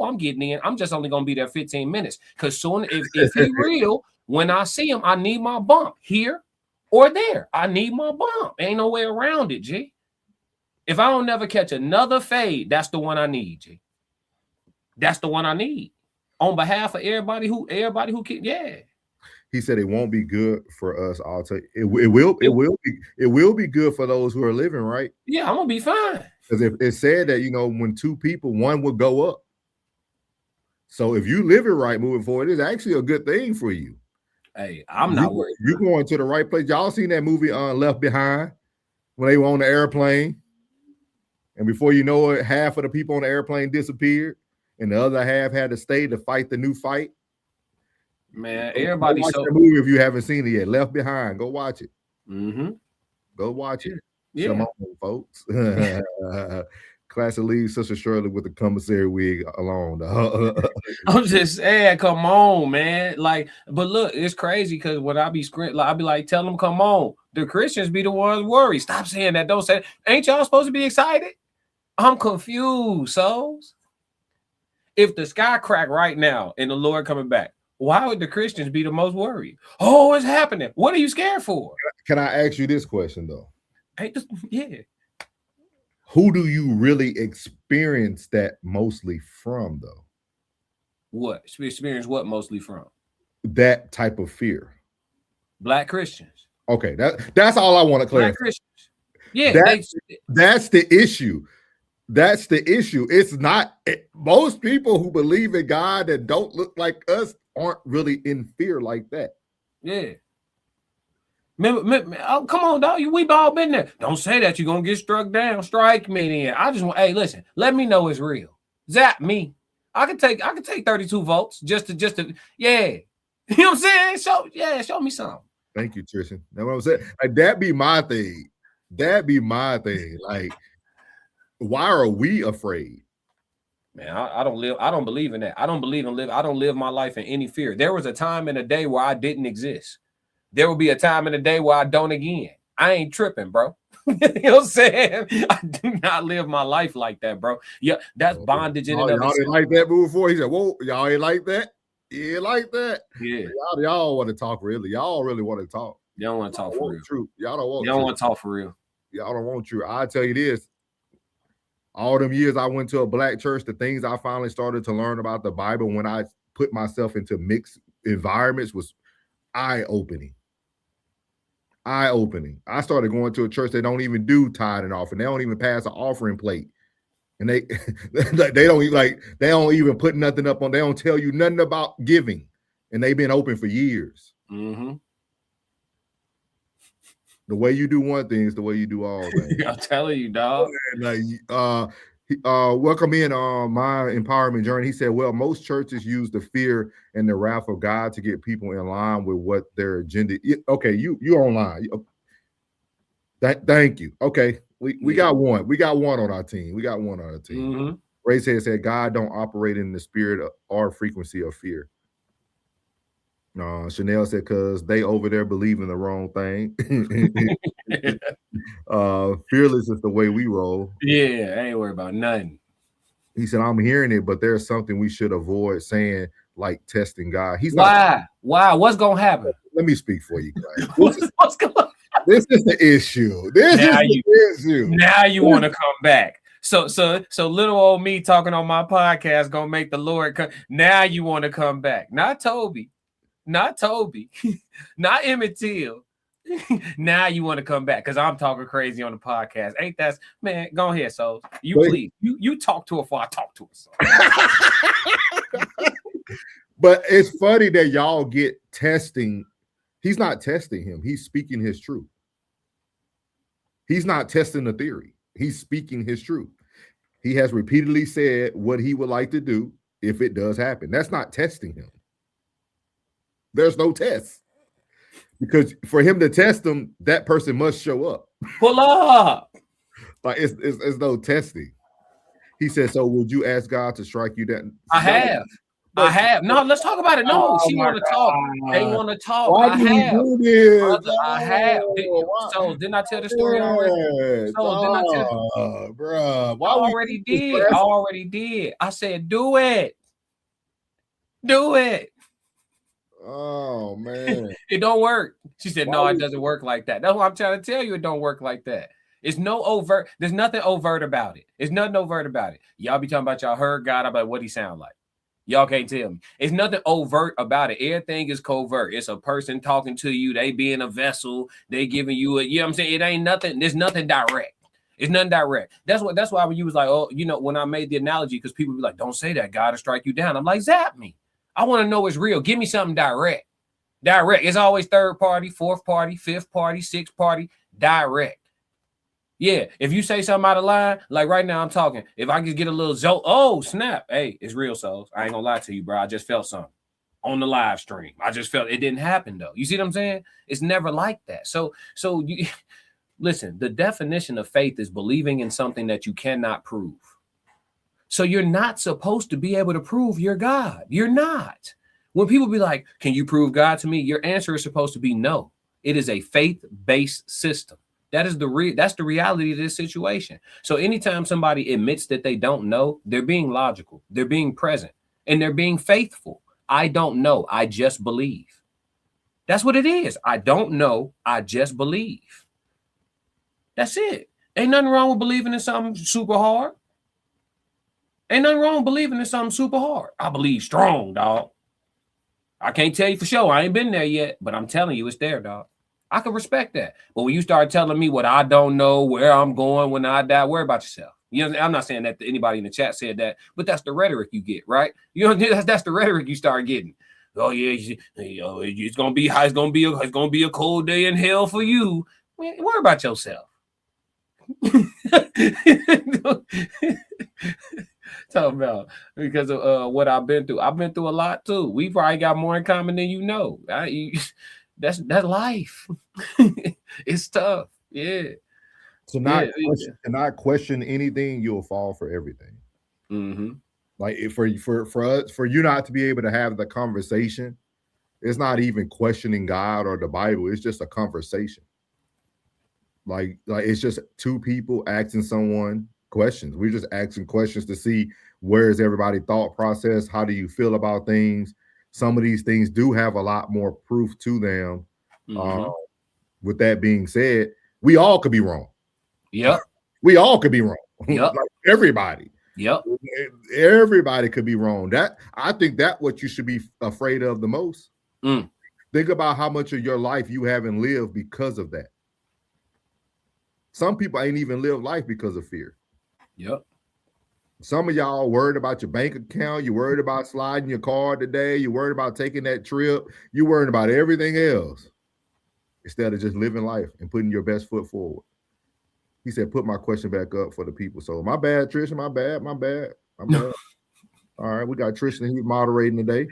I'm getting in. I'm just only gonna be there 15 minutes. Because soon, if he real, when I see him, I need my bump here or there. I need my bump. Ain't no way around it, G. If I don't never catch another fade, that's the one I need, G. That's the one I need. On behalf of everybody who can, yeah. He said it won't be good for us. I'll tell you, it will be good for those who are living right. Yeah, I'm gonna be fine. Because if it said that, when 2 people, one would go up. So if you live it right moving forward, it's actually a good thing for you. Hey, I'm not worried. You're going to the right place. Y'all seen that movie Left Behind when they were on the airplane? And before you know it, half of the people on the airplane disappeared, and the other half had to stay to fight the new fight. Man, everybody watch the movie if you haven't seen it yet. Left Behind. Go watch it. Mm-hmm. Go watch it. Yeah. Come on, folks. Classic leave Sister Shirley with the commissary wig alone. I'm just saying, come on, man. Like, but look, it's crazy because when I be like, I be like, tell them, come on. The Christians be the ones worried. Stop saying that. Don't say it. Ain't y'all supposed to be excited? I'm confused, souls. If the sky crack right now and the Lord coming back, why would the Christians be the most worried? Oh, it's happening. What are you scared for? Can I ask you this question though? Yeah. Who do you really experience that mostly from though? What? Experience what mostly from? That type of fear. Black Christians. Okay, that's all I want to clarify. Black Christians. Yeah, that's the issue. That's the issue. It's not most people who believe in God that don't look like us aren't really in fear like that. Yeah. Oh, come on, dog. We've all been there. Don't say that. You're gonna get struck down. Strike me then. I just want, hey, listen, let me know it's real. Zap me. I can take 32 votes just to yeah. You know what I'm saying? Show me something. Thank you, Tristan. That's what I'm saying. Like, that be my thing. Like, why are we afraid? Man, I don't believe in that. I don't live my life in any fear. There was a time in a day where I didn't exist. There will be a time in a day where I don't again. I ain't tripping, bro. You know what I'm saying? I do not live my life like that, bro. Yeah, that's bondage in and of itself. Y'all didn't like that move before? He said, whoa, y'all ain't like that? You ain't like that? Yeah. Y'all want to talk really. Y'all really want to talk. Y'all want to talk for real. Truth. Y'all don't want to talk for real. Y'all don't want truth. I tell you this. All them years I went to a black church, the things I finally started to learn about the Bible when I put myself into mixed environments was eye-opening. I started going to a church that don't even do tithe and offering. They don't even pass an offering plate. And they don't even put nothing up on, they don't tell you nothing about giving. And they've been open for years. Mm-hmm. The way you do one thing is the way you do all things. I'm telling you, dog. Welcome in my empowerment journey. He said, well, most churches use the fear and the wrath of God to get people in line with what their agenda is. Okay, you're online. Thank you. Okay, we got one. We got one on our team. Mm-hmm. Ray said God don't operate in the spirit or frequency of fear. Chanel said, because they over there believe in the wrong thing. Fearless is the way we roll. Yeah, I ain't worried about nothing. He said, I'm hearing it, but there's something we should avoid saying, like testing God. Why? What's gonna happen? Let me speak for you, guys. What's going on? This is the issue. Now you want to come back. So little old me talking on my podcast gonna make the Lord come. Now you want to come back. Not Toby. Not Emmett Till. Now you want to come back because I'm talking crazy on the podcast. Ain't that, man? Go ahead, so please you talk to her before I talk to her. So. But it's funny that y'all get testing. He's not testing him. He's speaking his truth. He's not testing the theory. He's speaking his truth. He has repeatedly said what he would like to do if it does happen. That's not testing him. There's no test. Because for him to test them, that person must show up. Pull up. Like it's no testing. He said, so would you ask God to strike you down? I have. No, let's talk about it. No, she want to talk. They want to talk. Why do you do this? Brother, I have. So didn't I tell the story already? Didn't I tell? Bro, I already did. I said, do it. Do it. Oh man. It don't work. She said, no, it doesn't work like that. That's what I'm trying to tell you. It don't work like that. It's no overt. There's nothing overt about it. It's nothing overt about it. Y'all be talking about y'all heard God about what he sound like. Y'all can't tell me. It's nothing overt about it. Everything is covert. It's a person talking to you. They being a vessel. They giving you a, you know what I'm saying? It ain't nothing. There's nothing direct. It's nothing direct. That's why when you was like, oh, you know, when I made the analogy, because people be like, don't say that. God will strike you down. I'm like, zap me. I want to know it's real. Give me something direct. Direct. It's always third party, fourth party, fifth party, sixth party. Direct. Yeah. If you say something out of line, like right now I'm talking. If I could get a little oh snap. Hey, it's real, souls. I ain't gonna lie to you, bro. I just felt something on the live stream. I just felt it didn't happen though. You see what I'm saying? It's never like that. So Listen, the definition of faith is believing in something that you cannot prove. So you're not supposed to be able to prove you're God. You're not. When people be like, can you prove God to me? Your answer is supposed to be no. It is a faith-based system. That's the reality of this situation. So anytime somebody admits that they don't know, they're being logical, they're being present, and they're being faithful. I don't know. I just believe. That's what it is. I don't know. I just believe. That's it. Ain't nothing wrong with believing in something super hard. Ain't nothing wrong with believing in something super hard. I believe strong, dog. I can't tell you for sure. I ain't been there yet, but I'm telling you it's there, dog. I can respect that. But when you start telling me what I don't know, where I'm going when I die, worry about yourself. You know, I'm not saying that anybody in the chat said that, but that's the rhetoric you get, right? You know, that's the rhetoric you start getting. Oh yeah, it's gonna be high. It's gonna be a cold day in hell for you. Man, worry about yourself. Talking about because of what I've been through. I've been through a lot too. We probably got more in common than you know. That's life. It's tough. Yeah. So not question anything, you'll fall for everything. Mm-hmm. Like for you not to be able to have the conversation, it's not even questioning God or the Bible. It's just a conversation. Like it's just two people asking someone questions. We're just asking questions to see where is everybody thought process. How do you feel about things? Some of these things do have a lot more proof to them. Mm-hmm. With that being said, we all could be wrong. Yep. We all could be wrong. Yep. Like everybody. Yep. Everybody could be wrong. I think that's what you should be afraid of the most. Think about how much of your life you haven't lived because of that. Some people ain't even lived life because of fear. Yep. Some of y'all worried about your bank account. You're worried about sliding your card today. You're worried about taking that trip. You're worried about everything else instead of just living life and putting your best foot forward. He said, put my question back up for the people. So my bad, Tristan, my bad. All right, we got Tristan. He's moderating today.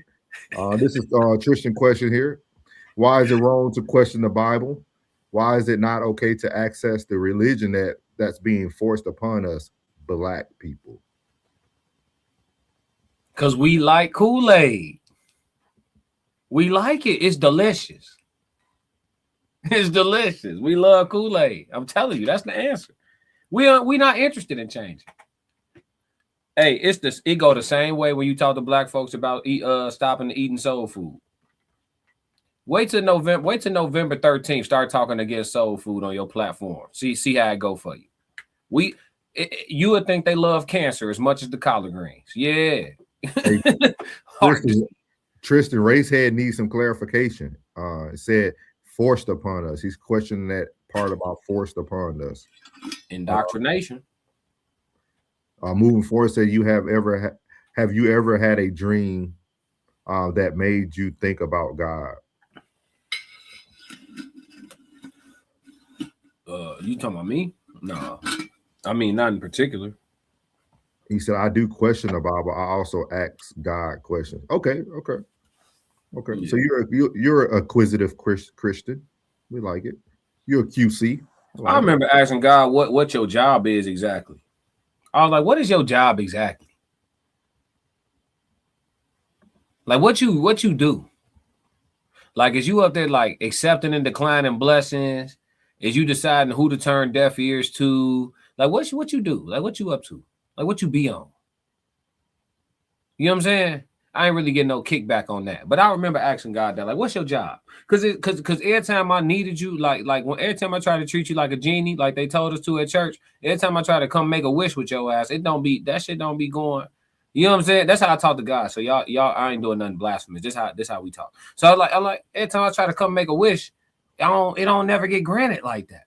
This is Tristan question here. Why is it wrong to question the Bible? Why is it not okay to access the religion that's being forced upon us, Black people? Because we like Kool-Aid. We like it. It's delicious. It's delicious. We love Kool-Aid. I'm telling you, that's the answer. We're not interested in changing. Hey, it go the same way when you talk to Black folks about stopping eating soul food. Wait till November 13th. Start talking against soul food on your platform. See how it go for you. You would think they love cancer as much as the collard greens. Yeah. Hey, Tristan, Racehead needs some clarification. It said forced upon us. He's questioning that part about forced upon us. Indoctrination. Moving forward, said have you ever had a dream that made you think about God? You talking about me? No. I mean, not in particular. He said, I do question the Bible. I also ask God questions. Okay. Yeah. So you're an acquisitive Christian. We like it. You're a QC. I remember asking God what your job is exactly. I was like, what is your job exactly? Like what you do? Like, is you up there like accepting and declining blessings? Is you deciding who to turn deaf ears to? Like what you do? Like what you up to? Like what you be on? You know what I'm saying? I ain't really getting no kickback on that. But I remember asking God that, like, what's your job? Because every time I needed you, every time I try to treat you like a genie, like they told us to at church, every time I try to come make a wish with your ass, that shit don't be going. You know what I'm saying? That's how I talk to God. So y'all, I ain't doing nothing blasphemous. This how we talk. So I'm like, every time I try to come make a wish, it don't never get granted like that.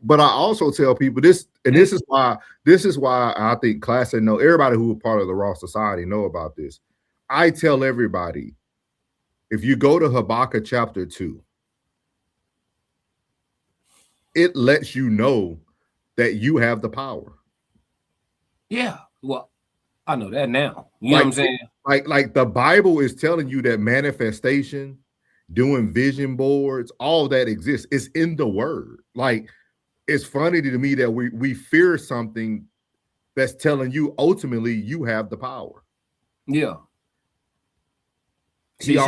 But I also tell people this, and this is why I think class and know everybody who are part of the Raw Society know about this. I tell everybody, if you go to Habakkuk chapter 2, it lets you know that you have the power. Yeah, well, I know that now. You know what I'm saying? Like the Bible is telling you that manifestation, doing vision boards, all that exists. It's in the word. Like it's funny to me that we fear something that's telling you ultimately you have the power. Yeah. See,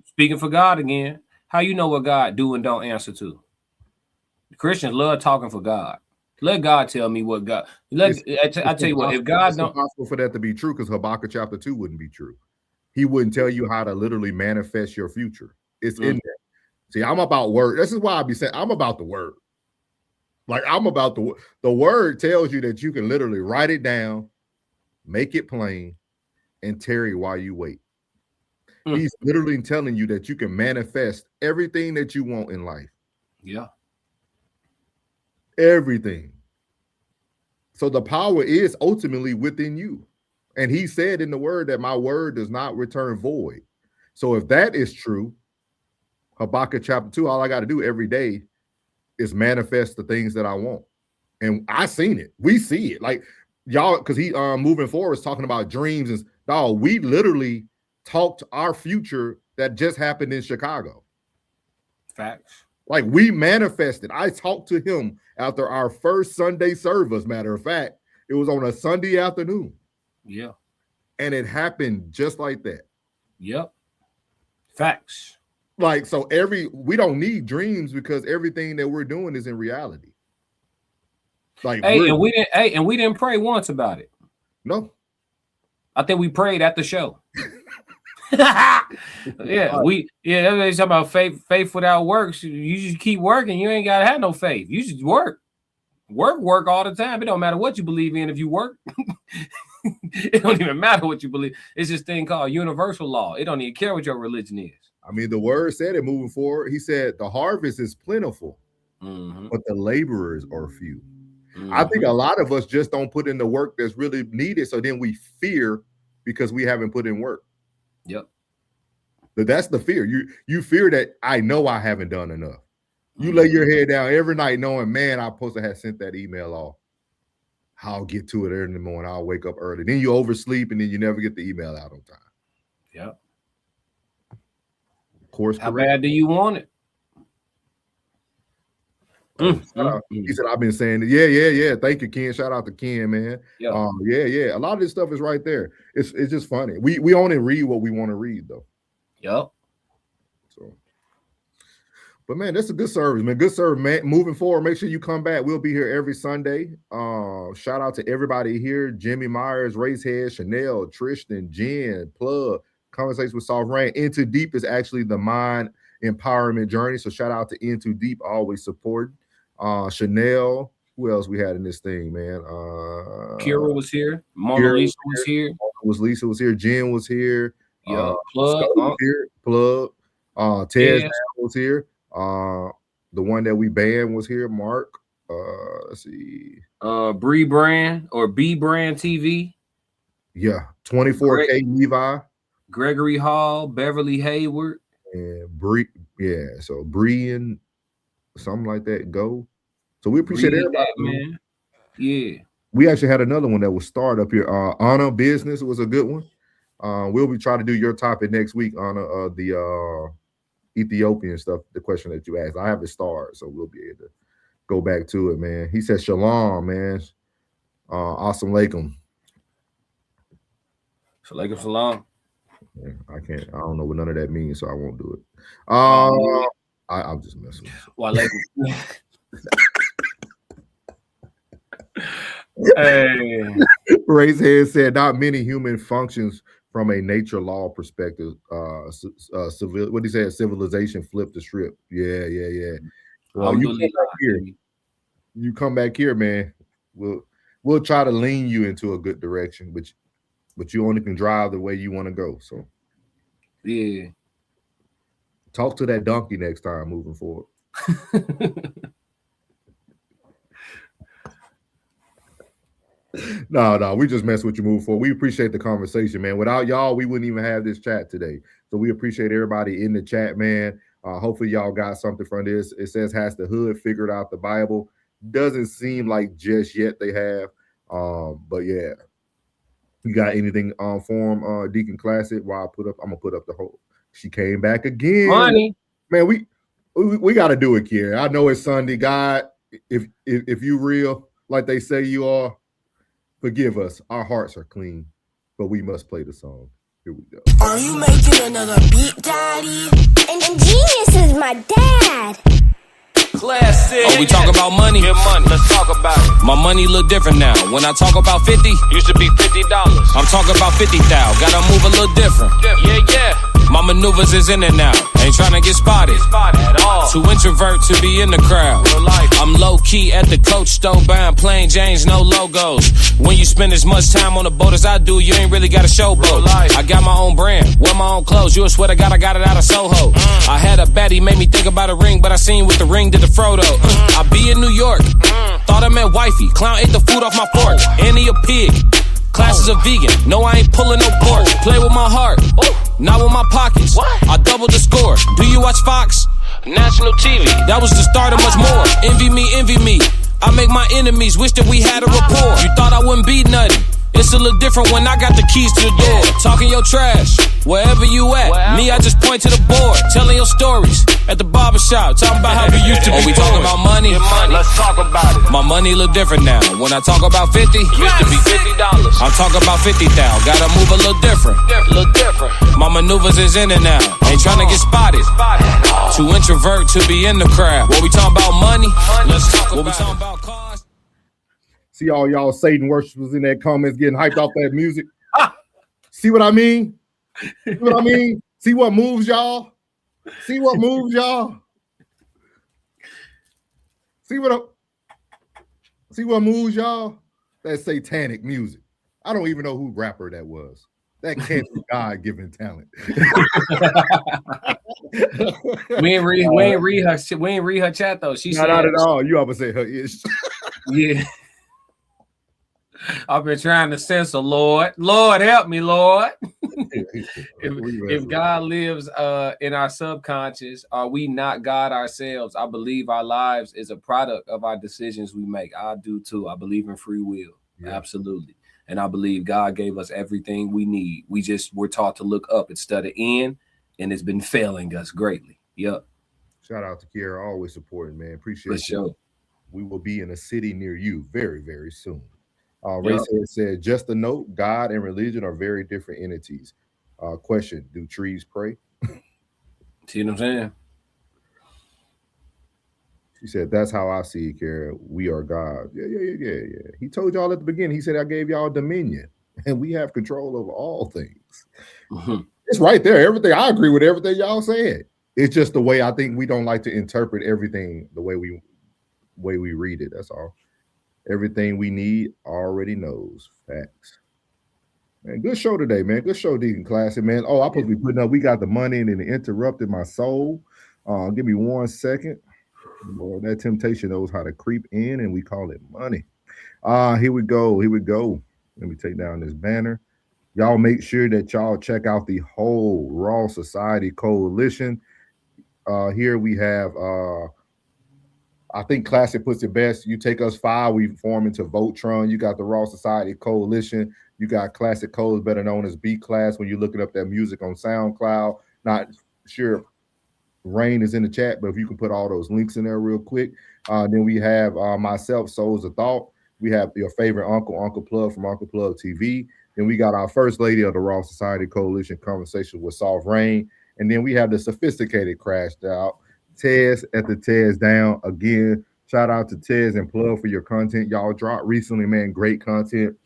speaking for God again. How you know what God do and don't answer to? Christians love talking for God. Let God tell me what God. I tell you what, if God don't, it's impossible for that to be true because Habakkuk chapter 2 wouldn't be true. He wouldn't tell you how to literally manifest your future. It's in there. See, I'm about word. This is why I be saying I'm about the word. Like I'm about the word tells you that you can literally write it down, make it plain, and tarry while you wait. He's literally telling you that you can manifest everything that you want in life. Yeah. Everything. So the power is ultimately within you. And he said in the word that my word does not return void. So if that is true, Habakkuk chapter 2, all I got to do every day is manifest the things that I want. And I seen it. We see it. Like y'all, because he moving forward is talking about dreams and dog. We literally talked our future that just happened in Chicago. Facts. Like we manifested. I talked to him after our first Sunday service. Matter of fact, it was on a Sunday afternoon. Yeah. And it happened just like that. Yep. Facts. Like, so we don't need dreams because everything that we're doing is in reality. Like, and we didn't pray once about it. No. I think we prayed at the show. That's what they talk about faith without works. You just keep working. You ain't gotta have no faith. You just work all the time. It don't matter what you believe in if you work. It don't even matter what you believe. It's this thing called universal law. It don't even care what your religion is. I mean, the word said it moving forward. He said the harvest is plentiful, but the laborers are few. I think a lot of us just don't put in the work that's really needed. So then we fear because we haven't put in work. Yep. But that's the fear. You fear that I know I haven't done enough. You lay your head down every night knowing, man, I'm supposed to have sent that email off. I'll get to it early in the morning. I'll wake up early. Then you oversleep and then you never get the email out on time. Yep. Course How correct. bad do you want it? He said, I've been saying it. Yeah. Thank you, Ken. Shout out to Ken, man. Yeah. A lot of this stuff is right there. It's just funny. We only read what we want to read, though. Yep. So, but man, that's a good service, man. Good service, man. Moving forward, make sure you come back. We'll be here every Sunday. Shout out to everybody here: Jimmy Myers, Racehead, Chanel, Tristan, Jen, Plug, Conversations with Soft Rain. Into Deep is actually the mind empowerment journey. So shout out to Into Deep, always supporting. Chanel, who else we had in this thing, man? Kira was here. Mona Lisa was here. Lisa was here. Jen was here. Yeah. Plug was here. Plug. Ted was here. The one that we banned was here. Mark. Let's see. Bree Brand or B Brand TV. Yeah. 24K Levi. Gregory Hall, Beverly Hayward. And Bree. Yeah. So Bree and something like that. Go. So we appreciate everybody, man. Yeah. We actually had another one that was started up here. Anna Business was a good one. We'll be trying to do your topic next week on the Ethiopian stuff, the question that you asked. I have it starred, so we'll be able to go back to it, man. He said shalom, man. Awesome Lakem. Shalom. Yeah, I don't know what none of that means, so I won't do it. I'm just messing with you. Hey. Racehead said not many human functions from a nature law perspective. What he said, civilization flipped the script. Yeah. Well, you come back here, man. We'll try to lean you into a good direction, but you only can drive the way you want to go. So yeah. Talk to that donkey next time moving forward. No, we just mess with you moving forward. We appreciate the conversation, man. Without y'all, we wouldn't even have this chat today. So we appreciate everybody in the chat, man. Hopefully y'all got something from this. It says, has the hood figured out the Bible? Doesn't seem like just yet they have. But yeah. You got anything for him, Deacon Classic? While I'm gonna put up the whole. She came back again. Money. Man, we got to do it, Kier. I know it's Sunday. God, if you real like they say you are, forgive us. Our hearts are clean, but we must play the song. Here we go. Are you making another beat, Daddy? And Genius is my dad. Classic. Oh, we talk about money? Get money. Let's talk about it. My money look different now. When I talk about 50, Used to be $50. I'm talking about 50,000. Gotta move a little different. Yeah. My maneuvers is in and out. Ain't trying to get spotted. Spotted at all. Too introvert to be in the crowd. Real life. I'm low key at the Coach store buying plain Janes, no logos. When you spend as much time on the boat as I do, you ain't really got a showboat. Real life. I got my own brand, wear my own clothes. You would swear to God I got it out of Soho. I had a baddie, made me think about a ring, but I seen with the ring did the Frodo. I be in New York, thought I meant wifey. Clown ate the food off my fork, and he a pig. Classes a vegan, no I ain't pulling no pork. Play with my heart, not with my pockets. I doubled the score. Do you watch Fox? National TV. That was the start of much more. Envy me. I make my enemies wish that we had a rapport. You thought I wouldn't be nothing. It's a little different when I got the keys to the door. Talking your trash, wherever you at. Me, I just point to the board, telling your stories. At the barbershop, talking about how we used to be. Oh, we talking about money? Let's talk about it. My money look different now. When I talk about 50, Used to be $50. I'm talking about 50,000. Gotta move a little different. Look different. My maneuvers is in and out. Ain't trying to get spotted. Too introvert to be in the crowd. What we talking about money? Let's talk what we talking about cars. See all y'all Satan worshipers in that comments getting hyped off that music. See what I mean? See what I mean? See what moves y'all? See what moves y'all? See what moves y'all? That satanic music. I don't even know who rapper that was. That can't be God-given talent. We ain't read her chat though. She said, not at all. You always say her ish. Yeah. I've been trying to censor, Lord. Lord, help me, Lord. If God lives in our subconscious, are we not God ourselves? I believe our lives is a product of our decisions we make. I do too. I believe in free will. Yeah. Absolutely. And I believe God gave us everything we need. We're taught to look up instead of in, and it's been failing us greatly. Yep. Shout out to Kiara, always supporting, man. Appreciate it. Sure. We will be in a city near you very, very soon. Ray said, just a note, God and religion are very different entities. Question, do trees pray? See what I'm saying? She said, that's how I see it, Kara. We are God. Yeah. He told y'all at the beginning, he said, I gave y'all dominion, and we have control over all things. Mm-hmm. It's right there. Everything. I agree with everything y'all said. It's just the way I think we don't like to interpret everything the way we read it. That's all. Everything we need already knows. Facts. Man, good show today, man. Good show, Deacon Classic, man. Oh, I'm supposed to be putting up. We got the money and it interrupted my soul. Give me 1 second. Boy, that temptation knows how to creep in, and we call it money. Here we go. Let me take down this banner. Y'all make sure that y'all check out the whole Raw Society Coalition. Here we have I think Classic puts it best. You take us 5, we form into Voltron. You got the Raw Society Coalition. You got Classic Codes, better known as B Class, when you're looking up that music on SoundCloud. Not sure if Rain is in the chat, but if you can put all those links in there real quick. Then we have myself, Souls of Thought. We have your favorite Uncle Plug from Uncle Plug TV. Then we got our first lady of the Raw Society Coalition conversation with Soft Rain. And then we have the sophisticated Crashed Out. Tez at the Tez Down. Again, shout out to Tez and Plug for your content y'all dropped recently, man. Great content.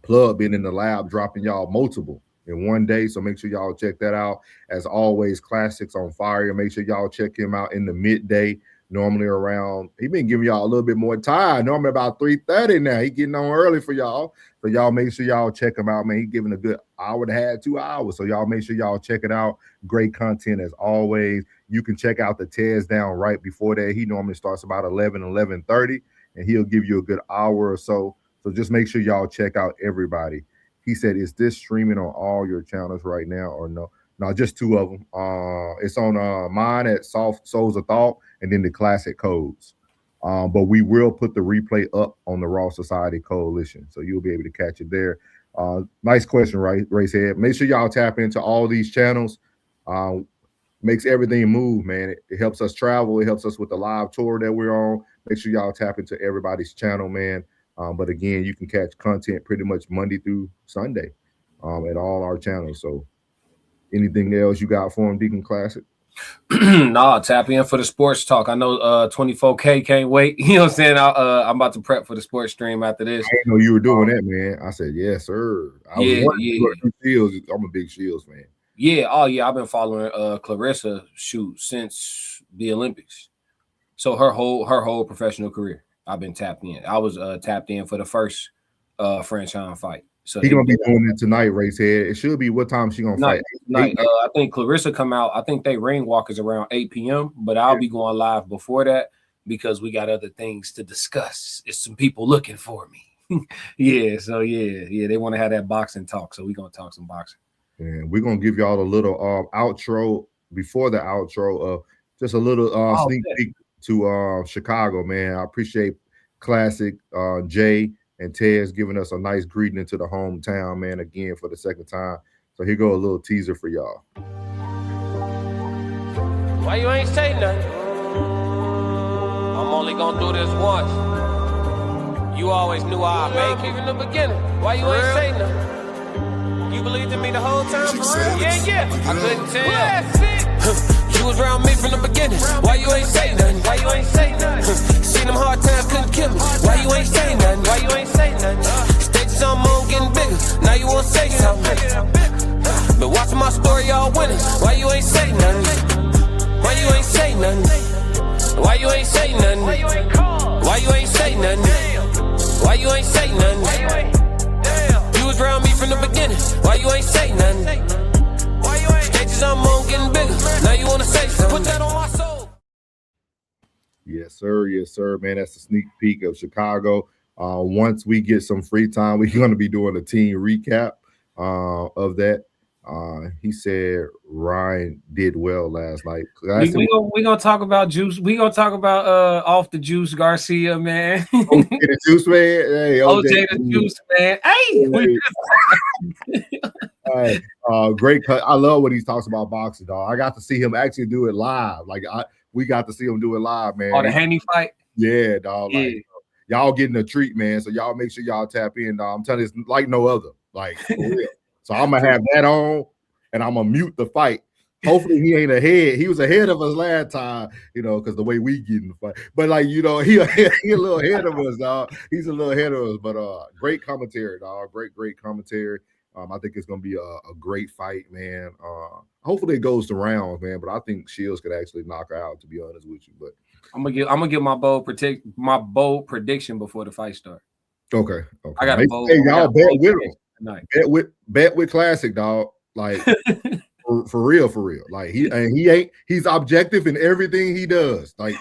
Plug been in the lab dropping y'all multiple in one day, so make sure y'all check that out. As always, Classics on Fire. Make sure y'all check him out in the midday. Normally around, he been giving y'all a little bit more time. Normally about 3:30 now. He getting on early for y'all. So y'all make sure y'all check him out, man. He giving a good hour and a half, 2 hours. So y'all make sure y'all check it out. Great content as always. You can check out the Tez Down right before that. He normally starts about 11:30, and he'll give you a good hour or so. So just make sure y'all check out everybody. He said, is this streaming on all your channels right now or no? No, just 2 of them. It's on mine at Soft Souls of Thought, and then the Classic Codes. But we will put the replay up on the Raw Society Coalition, so you'll be able to catch it there. Nice question, right? Ray said. Make sure y'all tap into all these channels. makes everything move, man. It helps us travel. It helps us with the live tour that we're on. Make sure y'all tap into everybody's channel, man. But again, you can catch content pretty much Monday through Sunday at all our channels. So anything else you got for him, Deacon Classic? Nah, tap in for the sports talk. I know 24K can't wait. You know what I'm saying? I'm about to prep for the sports stream after this. I didn't know you were doing that, man. I said, yes, sir. Yeah. Shields. I'm a big Shields fan. Yeah. Oh, yeah. I've been following Clarissa since the Olympics. So her whole professional career, I've been tapped in. I was tapped in for the first franchise fight. So he's gonna be doing it tonight, Racehead. It should be what time she gonna fight? Tonight. I think Clarissa come out. I think they ring walk is around 8 p.m. But I'll be going live before that because we got other things to discuss. It's some people looking for me. Yeah. So yeah. They want to have that boxing talk. So we're gonna talk some boxing. And we're gonna give y'all a little outro before the outro. Just a little sneak peek to Chicago, man. I appreciate Classic Jay and Tez giving us a nice greeting into the hometown, man, again for the second time. So here go a little teaser for y'all. Why you ain't say nothing? I'm only gonna do this once. You always knew I'd make it in the beginning. Why you ain't say nothing? You believed in me the whole time, for real? Yeah. I couldn't tell. You was around me from the beginning. Why you ain't say nothing? Why you ain't say nothing? Seen them hard times couldn't kill me. Why you ain't say nothing? Why you ain't say nothing? Stages I'm on getting bigger. Now you wanna say something. Been watching my story all winning. Why you ain't say nothing? Why you ain't say nothing? Why you ain't say nothing? Why you ain't say nothing? Why you ain't say nothing? You was around me from the beginning. Why you ain't say nothing? Stages I'm on getting bigger. Now you wanna say something. Put that on my soul. Yes, sir, man. That's a sneak peek of Chicago. Once we get some free time, we're gonna be doing a team recap of that. He said Ryan did well last night. We gonna talk about Juice. We gonna talk about off the Juice Garcia, man. OJ the Juice man. Hey, OJ the Juice man. Hey. Great cut. I love when he talks about boxing, dog. I got to see him actually do it live. We got to see him do it live, man. Oh, the Haney fight. Yeah, dog. Yeah. Y'all getting a treat, man. So y'all make sure y'all tap in, dog. I'm telling you, it's like no other. Like for real. So I'm gonna have that on, and I'm gonna mute the fight. Hopefully he ain't ahead. He was ahead of us last time, because the way we get in the fight. But he a little ahead of us, dog. He's a little ahead of us. But great commentary, dog. Great commentary. I think it's gonna be a great fight, man. Hopefully it goes to rounds, man. But I think Shields could actually knock her out, to be honest with you. But I'm gonna give my bold prediction before the fight starts. Okay. I got a bold. Hey, y'all bet with him. Tonight. Bet with Classic, dog. Like for real. Like he's objective in everything he does. Like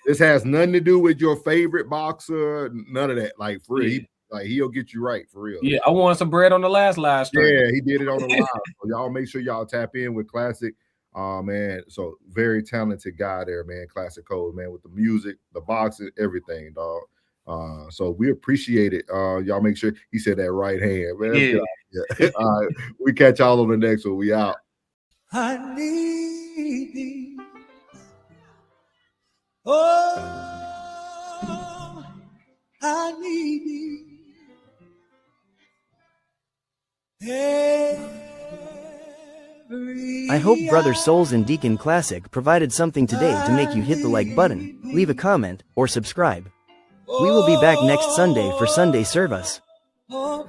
this has nothing to do with your favorite boxer, none of that. Like for real. He'll get you right for real. Yeah, I won some bread on the last live stream. Yeah, he did it on the live. So y'all make sure y'all tap in with Classic. Man, so very talented guy there, man. Classic Code, man, with the music, the boxing, everything, dog. So we appreciate it. Y'all make sure he said that right hand, man. Yeah. All right, we catch y'all on the next one. We out. I need thee. Oh, I need thee. I hope Brother Souls and Deacon Classic provided something today to make you hit the like button, leave a comment, or subscribe. We will be back next Sunday for Sunday service. Oh,